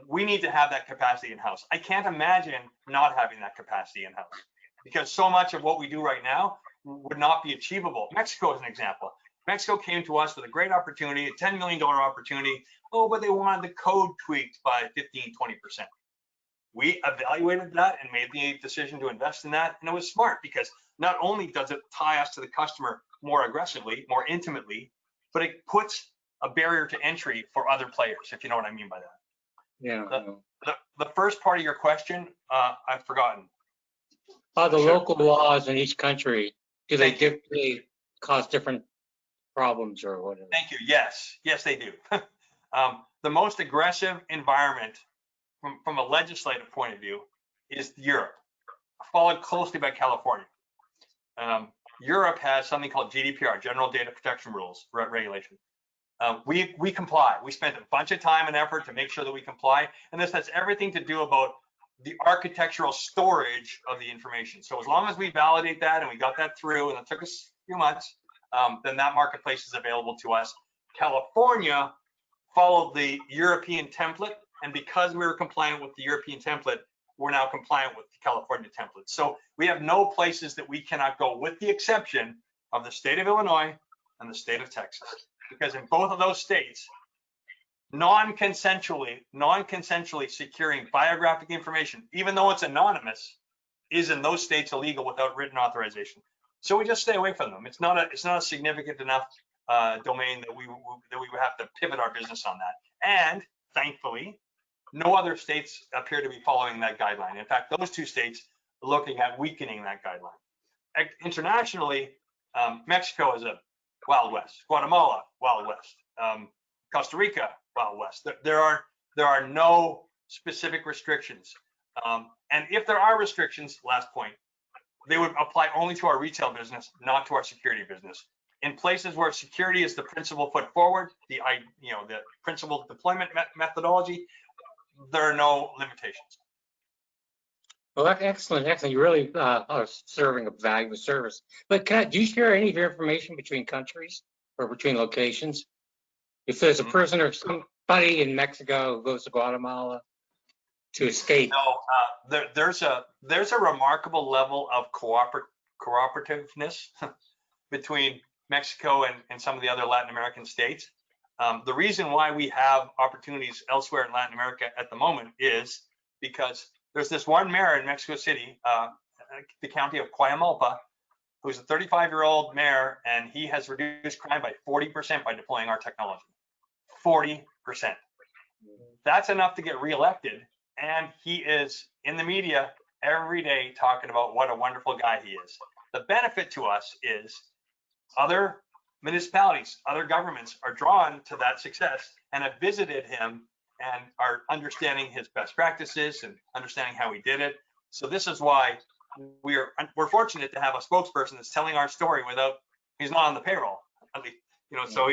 We need to have that capacity in-house. I can't imagine not having that capacity in-house, because so much of what we do right now would not be achievable. Mexico is an example. Mexico came to us with a great opportunity, a $10 million opportunity. Oh, but they wanted the code tweaked by 15, 20%. We evaluated that and made the decision to invest in that. And it was smart, because not only does it tie us to the customer more aggressively, more intimately, but it puts a barrier to entry for other players, if you know what I mean by that. Yeah. The first part of your question, I've forgotten. The local laws in each country, do they typically cause different problems or whatever? Thank you. Yes, they do. The most aggressive environment from a legislative point of view is Europe, followed closely by California. Europe has something called GDPR, General Data Protection Rules, regulation. We comply. We spent a bunch of time and effort to make sure that we comply, and this has everything to do about the architectural storage of the information. So as long as we validate that and we got that through, and it took us a few months, then that marketplace is available to us. California followed the European template, and because we were compliant with the European template, we're now compliant with the California template. So we have no places that we cannot go, with the exception of the state of Illinois and the state of Texas, because in both of those states, non-consensually securing biographic information, even though it's anonymous, is in those states illegal without written authorization. So we just stay away from them. It's not a significant enough domain that we would have to pivot our business on that. And thankfully, no other states appear to be following that guideline. In fact, those two states are looking at weakening that guideline. Internationally, Mexico is a Wild West. Guatemala, Wild West. Costa Rica, Wild West. There are no specific restrictions. And if there are restrictions, last point, they would apply only to our retail business, not to our security business. In places where security is the principal foot forward, the principal deployment methodology, there are no limitations. Well, excellent. You really are serving a valuable service. But do you share any of your information between countries or between locations? If there's a person or somebody in Mexico who goes to Guatemala to escape. No, there's a remarkable level of cooperativeness between Mexico and some of the other Latin American states. The reason why we have opportunities elsewhere in Latin America at the moment is because there's this one mayor in Mexico City, the county of Coajimalpa, who's a 35-year-old mayor, and he has reduced crime by 40% by deploying our technology. 40%. That's enough to get reelected, and he is in the media every day talking about what a wonderful guy he is. The benefit to us is other municipalities, other governments are drawn to that success and have visited him and are understanding his best practices and understanding how he did it. So this is why we're fortunate to have a spokesperson that's telling our story without, he's not on the payroll, at least, so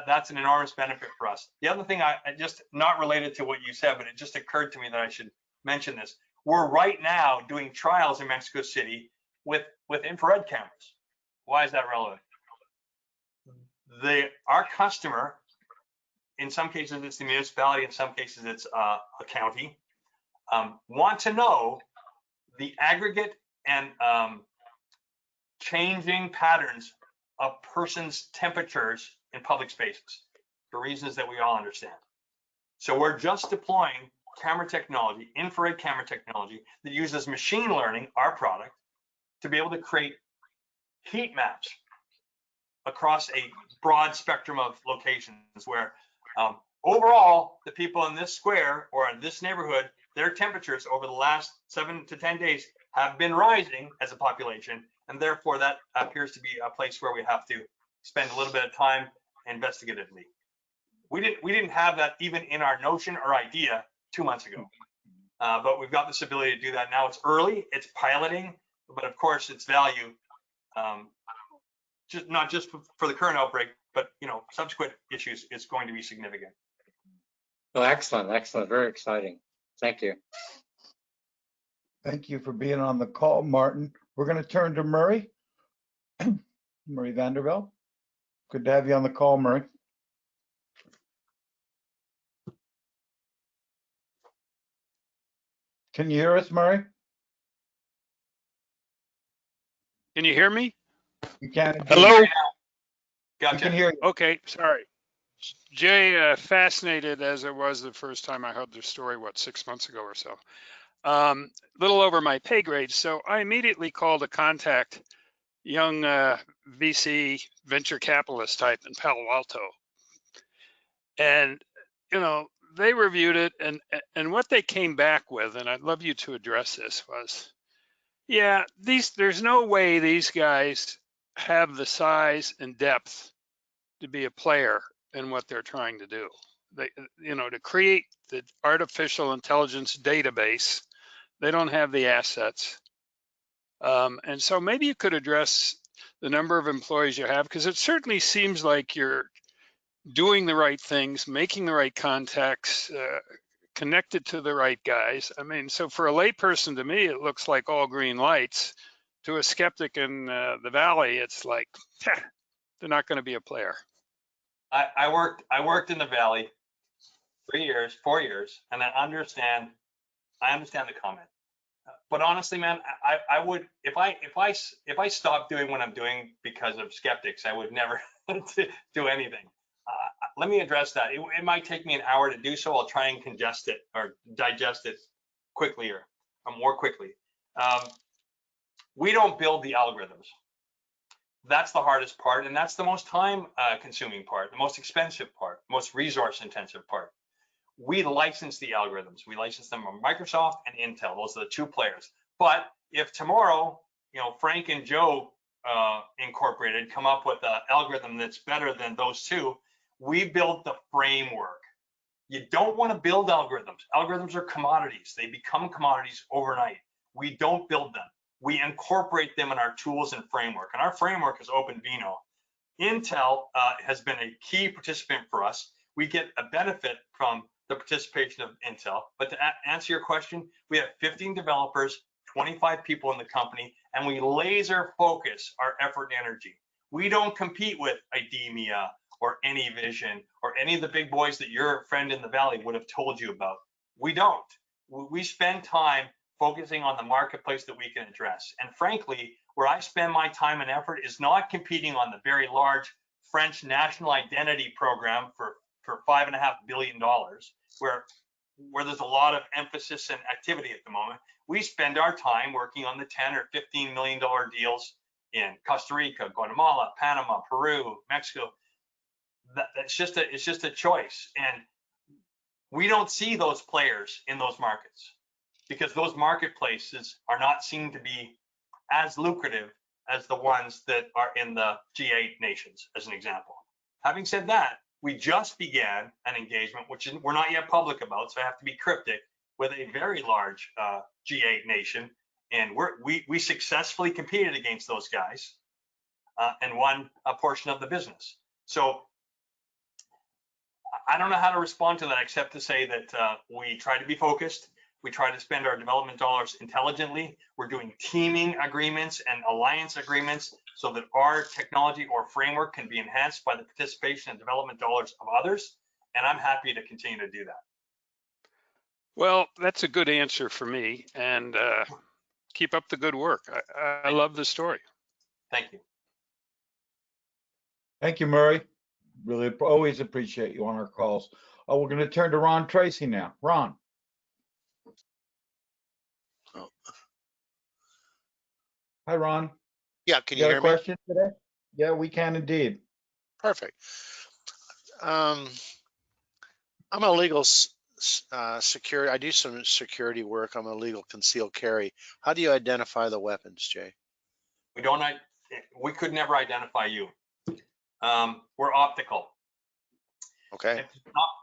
that's an enormous benefit for us. The other thing, I just not related to what you said, but it just occurred to me that I should mention this. We're right now doing trials in Mexico City with infrared cameras. Why is that relevant? Our customer, in some cases it's the municipality, in some cases it's a county, want to know the aggregate and changing patterns of persons' temperatures in public spaces for reasons that we all understand. So we're just deploying camera technology, infrared camera technology that uses machine learning, our product, to be able to create heat maps across a broad spectrum of locations where overall the people in this square or in this neighborhood, their temperatures over the last 7 to 10 days have been rising as a population, and therefore that appears to be a place where we have to spend a little bit of time investigatively. We didn't have that even in our notion or idea 2 months ago, but we've got this ability to do that now. It's early, it's piloting, but of course its value, not just for the current outbreak, but subsequent issues is going to be significant. Well, excellent, very exciting. Thank you. Thank you for being on the call, Martin. We're going to turn to Murray. Murray Vanderbilt. Good to have you on the call, Murray. Can you hear us, Murray? Can you hear me? You can. Hello? Gotcha. You can hear you. Okay, sorry. Jay, fascinated as it was the first time I heard the story, 6 months ago or so. Little over my pay grade, so I immediately called a contact, young VC venture capitalist type in Palo Alto. And, they reviewed it, and what they came back with, and I'd love you to address this, was, yeah, there's no way these guys have the size and depth to be a player in what they're trying to do. They, to create the artificial intelligence database, they don't have the assets. And so maybe you could address the number of employees you have, because it certainly seems like you're doing the right things, making the right contacts, connected to the right guys. I mean, so for a layperson, to me, it looks like all green lights. To a skeptic in the Valley, it's like, they're not going to be a player. I worked in the Valley 4 years, and I understand the comment. But honestly, man, I would, if I stopped doing what I'm doing because of skeptics, I would never do anything. Let me address that. It might take me an hour to do so. I'll try and digest it quickly or more quickly. We don't build the algorithms. That's the hardest part, and that's the most time consuming part, the most expensive part, most resource intensive part. We license the algorithms. We license them from Microsoft and Intel. Those are the two players. But if tomorrow, Frank and Joe Incorporated come up with an algorithm that's better than those two, we build the framework. You don't want to build algorithms. Algorithms are commodities. They become commodities overnight. We don't build them. We incorporate them in our tools and framework. And our framework is OpenVINO. Intel has been a key participant for us. We get a benefit from the participation of Intel. But to answer your question, we have 15 developers, 25 people in the company, and we laser focus our effort and energy. We don't compete with IDEMIA or AnyVision or any of the big boys that your friend in the Valley would have told you about. We don't. We spend time focusing on the marketplace that we can address. And frankly, where I spend my time and effort is not competing on the very large French national identity program for $5.5 billion, where there's a lot of emphasis and activity at the moment. We spend our time working on the 10 or $15 million deals in Costa Rica, Guatemala, Panama, Peru, Mexico. It's just a choice, and we don't see those players in those markets because those marketplaces are not seen to be as lucrative as the ones that are in the G8 nations, as an example. Having said that, we just began an engagement, which we're not yet public about, so I have to be cryptic, with a very large G8 nation, and we successfully competed against those guys and won a portion of the business. So I don't know how to respond to that except to say that we try to be focused. We try to spend our development dollars intelligently. We're doing teaming agreements and alliance agreements so that our technology or framework can be enhanced by the participation and development dollars of others. And I'm happy to continue to do that. Well, that's a good answer for me, and keep up the good work. I love the story. Thank you. Thank you, Murray. Really always appreciate you on our calls. We're going to turn to Ron Tracy now. Ron. Oh. Hi, Ron. Yeah, can You you got hear a me? question today? Yeah, we can indeed. Perfect. I'm a legal security. I do some security work. I'm a legal concealed carry. How do you identify the weapons, Jay? We could never identify you. We're optical. Okay.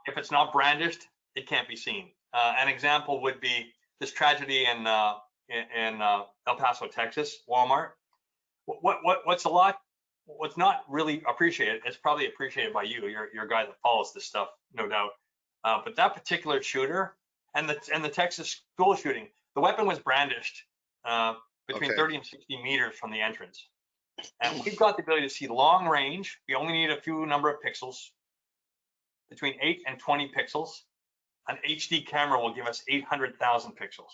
If it's not brandished, it can't be seen. An example would be this tragedy in El Paso, Texas, Walmart. What's not really appreciated, it's probably appreciated by you. You're a guy that follows this stuff, no doubt. But that particular shooter and the Texas school shooting, the weapon was brandished between 30 and 60 meters from the entrance. And we've got the ability to see long range. We only need a few number of pixels, between 8 and 20 pixels. An HD camera will give us 800,000 pixels.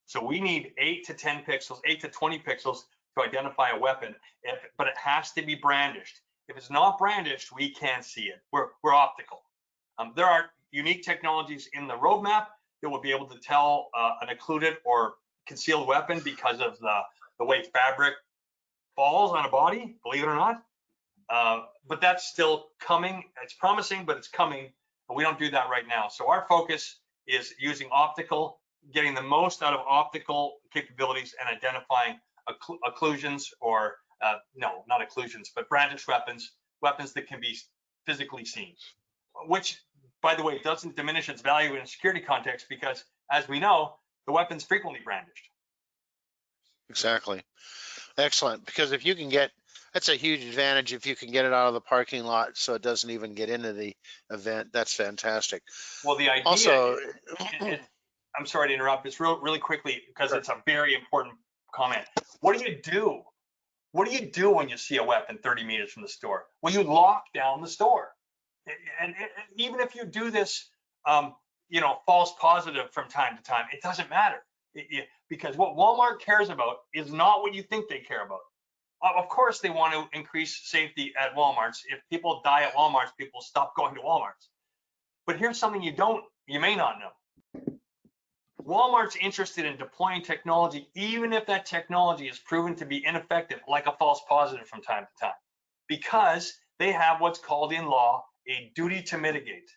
So we need 8 to 10 pixels, 8 to 20 pixels to identify a weapon, but it has to be brandished. If it's not brandished, we can't see it. We're optical. There are unique technologies in the roadmap that will be able to tell an occluded or concealed weapon because of the way fabric falls on a body, believe it or not. But that's still coming. It's promising, but it's coming. But we don't do that right now. So our focus is using optical, getting the most out of optical capabilities and identifying occlusions or no, not occlusions, but brandished weapons that can be physically seen, which, by the way, doesn't diminish its value in a security context because, as we know, the weapon's frequently brandished. Exactly. Excellent. Because if you can get, that's a huge advantage if you can get it out of the parking lot so it doesn't even get into the event. That's fantastic. Well, the idea also, I'm sorry to interrupt. It's really quickly because Sure. It's a very important comment. What do you do? What do you do when you see a weapon 30 meters from the store? Well, you lock down the store. And even if you do this, false positive from time to time, it doesn't matter. Because what Walmart cares about is not what you think they care about. Of course, they want to increase safety at Walmarts. If people die at Walmarts, people stop going to Walmarts. But here's something you may not know. Walmart's interested in deploying technology, even if that technology is proven to be ineffective, like a false positive from time to time, because they have what's called in law a duty to mitigate.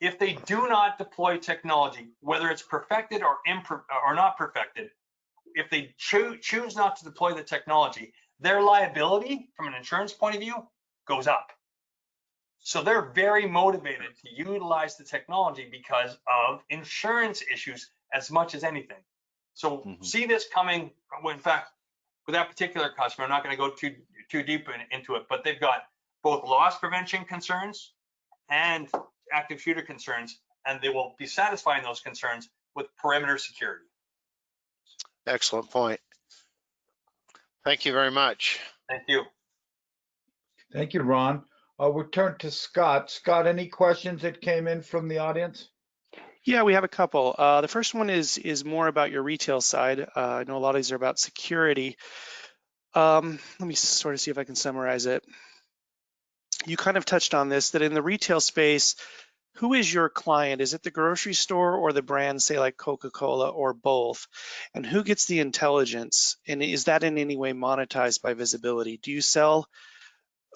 If they do not deploy technology, whether it's perfected or not perfected, if they choose not to deploy the technology, their liability from an insurance point of view goes up. So they're very motivated to utilize the technology because of insurance issues as much as anything. So see this coming. In fact, with that particular customer, I'm not going to go too deep into it, but they've got both loss prevention concerns and active shooter concerns, and they will be satisfying those concerns with perimeter security. excellent point. Thank you very much. Thank you. Thank you, Ron. We'll turn to Scott. Scott, any questions that came in from the audience? Yeah, we have a couple. The first one is more about your retail side. I know a lot of these are about security. Let me sort of see if I can summarize it. You kind of touched on this, that in the retail space, who is your client? Is it the grocery store or the brand, say like Coca-Cola, or both? And who gets the intelligence? And is that in any way monetized by visibility? Do you sell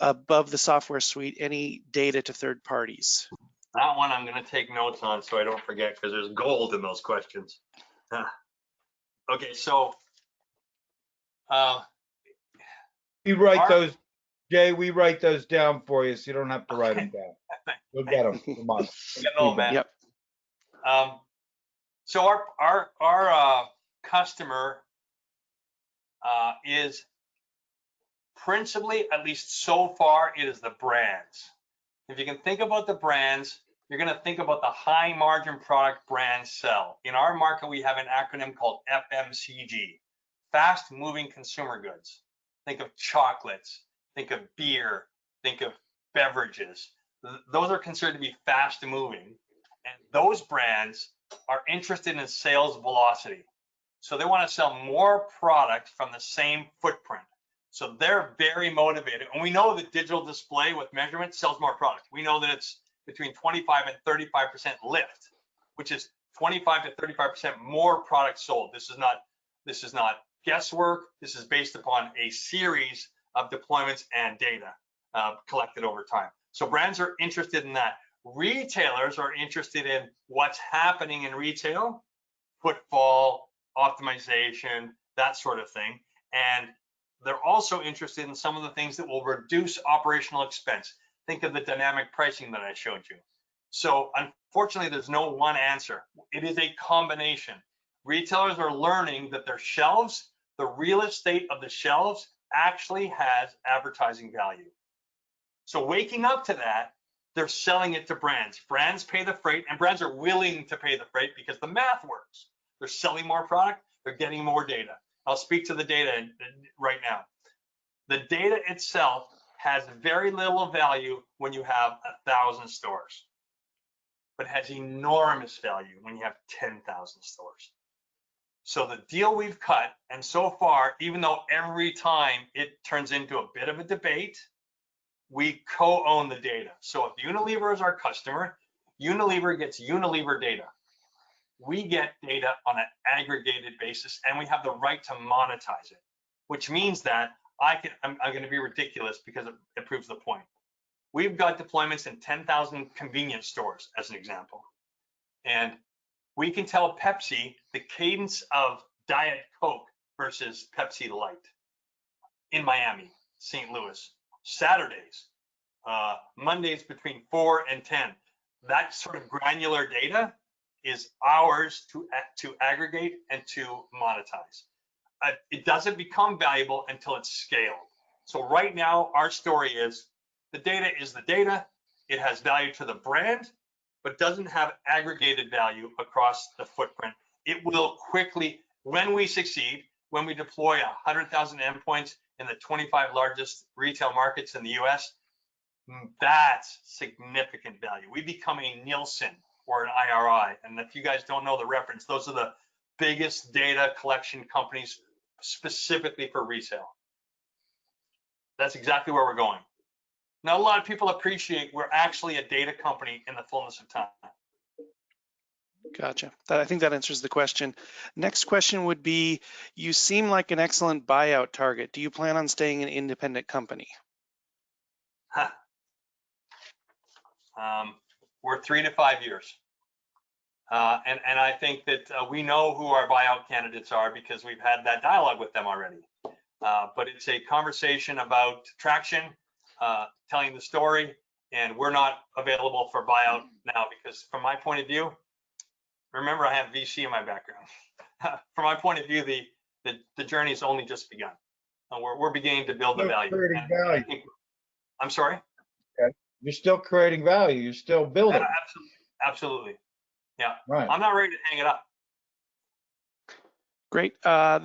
above the software suite any data to third parties? That one I'm going to take notes on so I don't forget, because there's gold in those questions. Okay, so We write those, Jay, we write those down for you, so you don't have to write them down. You'll get them from us. man. Yep. So our customer is principally, at least so far, it is the brands. If you can think about the brands, you're going to think about the high margin product brands sell. In our market, we have an acronym called FMCG, fast moving consumer goods. Think of chocolates, think of beer, think of beverages. Those are considered to be fast moving. And those brands are interested in sales velocity. So they want to sell more product from the same footprint. So they're very motivated. And we know that digital display with measurement sells more product. We know that it's between 25 and 35% lift, which is 25 to 35% more product sold. This is not guesswork. This is based upon a series of deployments and data collected over time. So brands are interested in that. Retailers are interested in what's happening in retail, footfall, optimization, that sort of thing. And they're also interested in some of the things that will reduce operational expense. Think of the dynamic pricing that I showed you. So unfortunately, there's no one answer. It is a combination. Retailers are learning that their shelves, the real estate of the shelves, actually has advertising value. So waking up to that, they're selling it to brands. Brands pay the freight, and brands are willing to pay the freight because the math works. They're selling more product, they're getting more data. I'll speak to the data right now. The data itself has very little value when you have 1,000 stores, but has enormous value when you have 10,000 stores. So the deal we've cut, and so far, even though every time it turns into a bit of a debate, we co-own the data. So if Unilever is our customer, Unilever gets Unilever data. We get data on an aggregated basis, and we have the right to monetize it, which means that I'm going to be ridiculous because it proves the point. We've got deployments in 10,000 convenience stores, as an example. And we can tell Pepsi the cadence of Diet Coke versus Pepsi Light in Miami, St. Louis, Saturdays, Mondays between 4 and 10. That sort of granular data is ours to aggregate and to monetize. It doesn't become valuable until it's scaled. So right now, our story is the data is the data. It has value to the brand, but doesn't have aggregated value across the footprint. It will quickly, when we succeed, when we deploy 100,000 endpoints in the 25 largest retail markets in the US, that's significant value. We become a Nielsen or an IRI. And if you guys don't know the reference, those are the biggest data collection companies specifically for resale. That's exactly where we're going. Now, a lot of people appreciate we're actually a data company in the fullness of time. Gotcha. I think that answers the question. Next question would be, you seem like an excellent buyout target. Do you plan on staying an independent company? We're 3 to 5 years. And I think that we know who our buyout candidates are because we've had that dialogue with them already. But it's a conversation about traction, telling the story, and we're not available for buyout now because from my point of view, remember I have VC in my background. From my point of view, the journey has only just begun. We're beginning to build the value. I'm sorry? Okay. You're still creating value. You're still building. Absolutely. Yeah. Right. I'm not ready to hang it up. Great.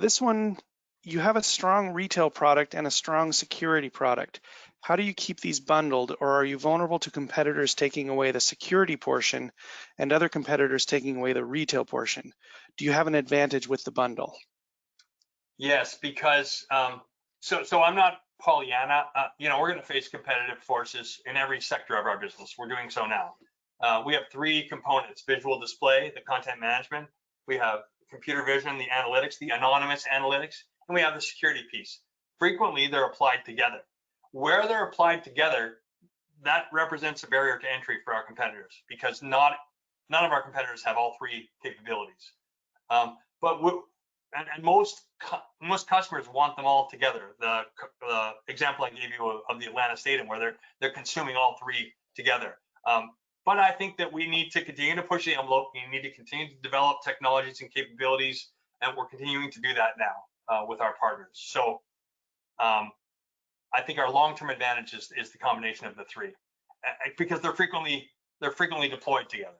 This one, you have a strong retail product and a strong security product. How do you keep these bundled, or are you vulnerable to competitors taking away the security portion and other competitors taking away the retail portion? Do you have an advantage with the bundle? Yes, because So I'm not Pollyanna. You know, we're going to face competitive forces in every sector of our business. We're doing so now. We have three components: visual display, the content management. We have computer vision, the analytics, the anonymous analytics, and we have the security piece. Frequently, they're applied together. Where they're applied together, that represents a barrier to entry for our competitors, because none of our competitors have all three capabilities. And most customers want them all together. The example I gave you of the Atlanta Stadium, where they're consuming all three together. But I think that we need to continue to push the envelope. We need to continue to develop technologies and capabilities, and we're continuing to do that now with our partners. So I think our long-term advantage is the combination of the three, because they're frequently deployed together.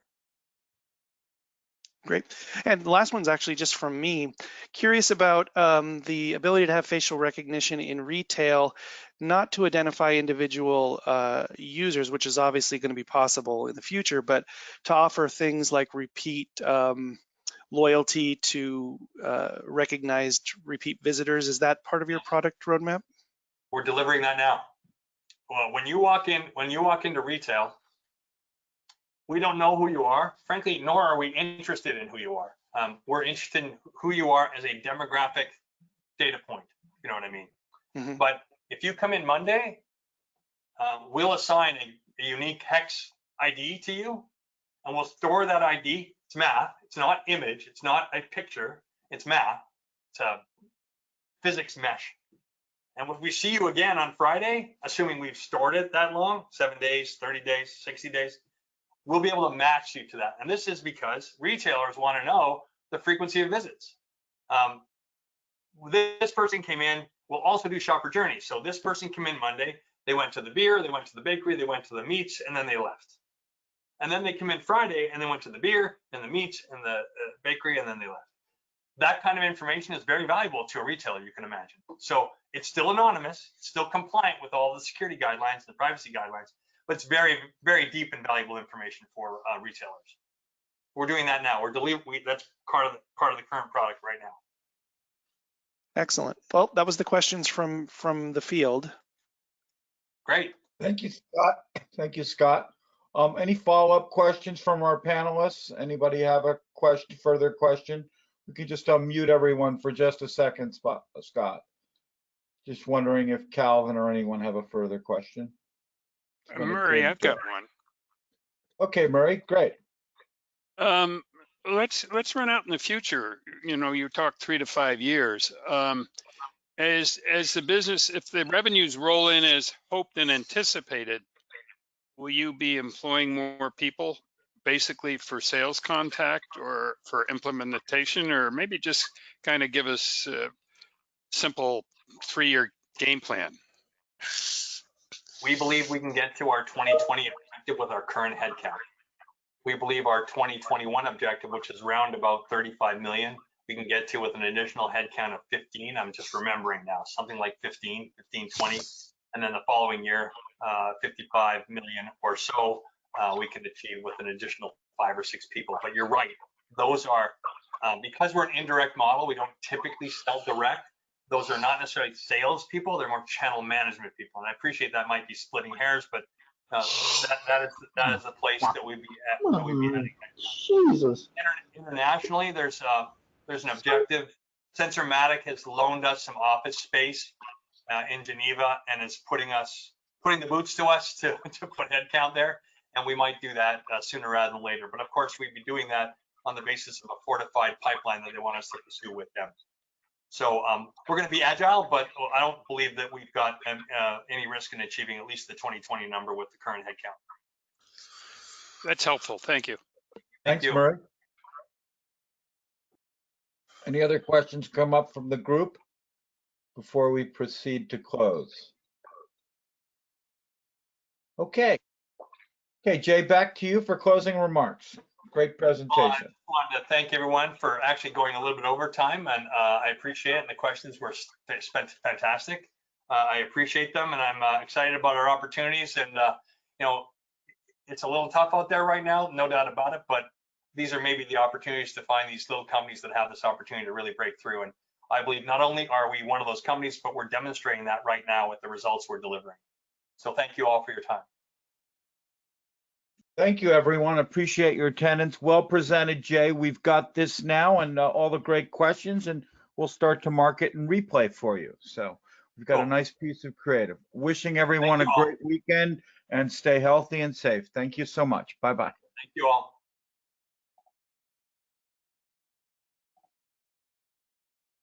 Great. And the last one's actually just from me. Curious about the ability to have facial recognition in retail, not to identify individual users, which is obviously going to be possible in the future, but to offer things like repeat loyalty to recognized repeat visitors. Is that part of your product roadmap? We're delivering that now. Well, when you walk into retail, we don't know who you are, frankly, nor are we interested in who you are. We're interested in who you are as a demographic data point, you know what I mean? Mm-hmm. But if you come in Monday, we'll assign a unique hex ID to you, and we'll store that ID. It's math, it's not image, it's not a picture, it's math, it's a physics mesh. And if we see you again on Friday, assuming we've stored it that long, 7 days, 30 days, 60 days, we'll be able to match you to that. And this is because retailers want to know the frequency of visits. This person came in, we'll also do shopper journeys. So this person came in Monday, they went to the beer, they went to the bakery, they went to the meats, and then they left. And then they come in Friday and they went to the beer and the meats and the bakery, and then they left. That kind of information is very valuable to a retailer, you can imagine. So it's still anonymous, it's still compliant with all the security guidelines, the privacy guidelines, but it's very, very deep and valuable information for retailers. We're doing that now. That's part of the current product right now. Excellent. Well, that was the questions from the field. Great. Thank you, Scott. Thank you, Scott. Any follow-up questions from our panelists? Anybody have a further question? We could just unmute everyone for just a second, Scott. Just wondering if Calvin or anyone have a further question. Murray, I've got one. Okay, Murray, great. Let's run out in the future. You know, you talked 3 to 5 years. As the business, if the revenues roll in as hoped and anticipated, will you be employing more people, basically for sales contact or for implementation, or maybe just kind of give us a simple 3-year game plan? We believe we can get to our 2020 objective with our current headcount. We believe our 2021 objective, which is around about 35 million, we can get to with an additional headcount of 15. I'm just remembering now, something like 15, 20. And then the following year, 55 million or so, we can achieve with an additional 5 or 6 people. But you're right, those are, because we're an indirect model, we don't typically sell direct. Those are not necessarily sales people, they're more channel management people. And I appreciate that might be splitting hairs, but that is the place that we'd be at. Jesus. Internationally, there's an objective. Sensormatic has loaned us some office space in Geneva and is putting the boots to us to put headcount there. And we might do that sooner rather than later. But of course, we'd be doing that on the basis of a fortified pipeline that they want us to pursue with them. So we're going to be agile, but I don't believe that we've got any risk in achieving at least the 2020 number with the current headcount. That's helpful. Thank you. Thanks, Murray. Any other questions come up from the group before we proceed to close? Okay. Okay, Jay, back to you for closing remarks. Great presentation. I wanted to thank everyone for actually going a little bit over time, and I appreciate it. And the questions were fantastic. I appreciate them, and I'm excited about our opportunities. And you know, it's a little tough out there right now, no doubt about it. But these are maybe the opportunities to find these little companies that have this opportunity to really break through. And I believe not only are we one of those companies, but we're demonstrating that right now with the results we're delivering. So thank you all for your time. Thank you, everyone. Appreciate your attendance. Well presented, Jay. We've got this now and all the great questions, and we'll start to market and replay for you. So we've got a nice piece of creative. Wishing everyone a great weekend and stay healthy and safe. Thank you so much. Bye-bye. Thank you all.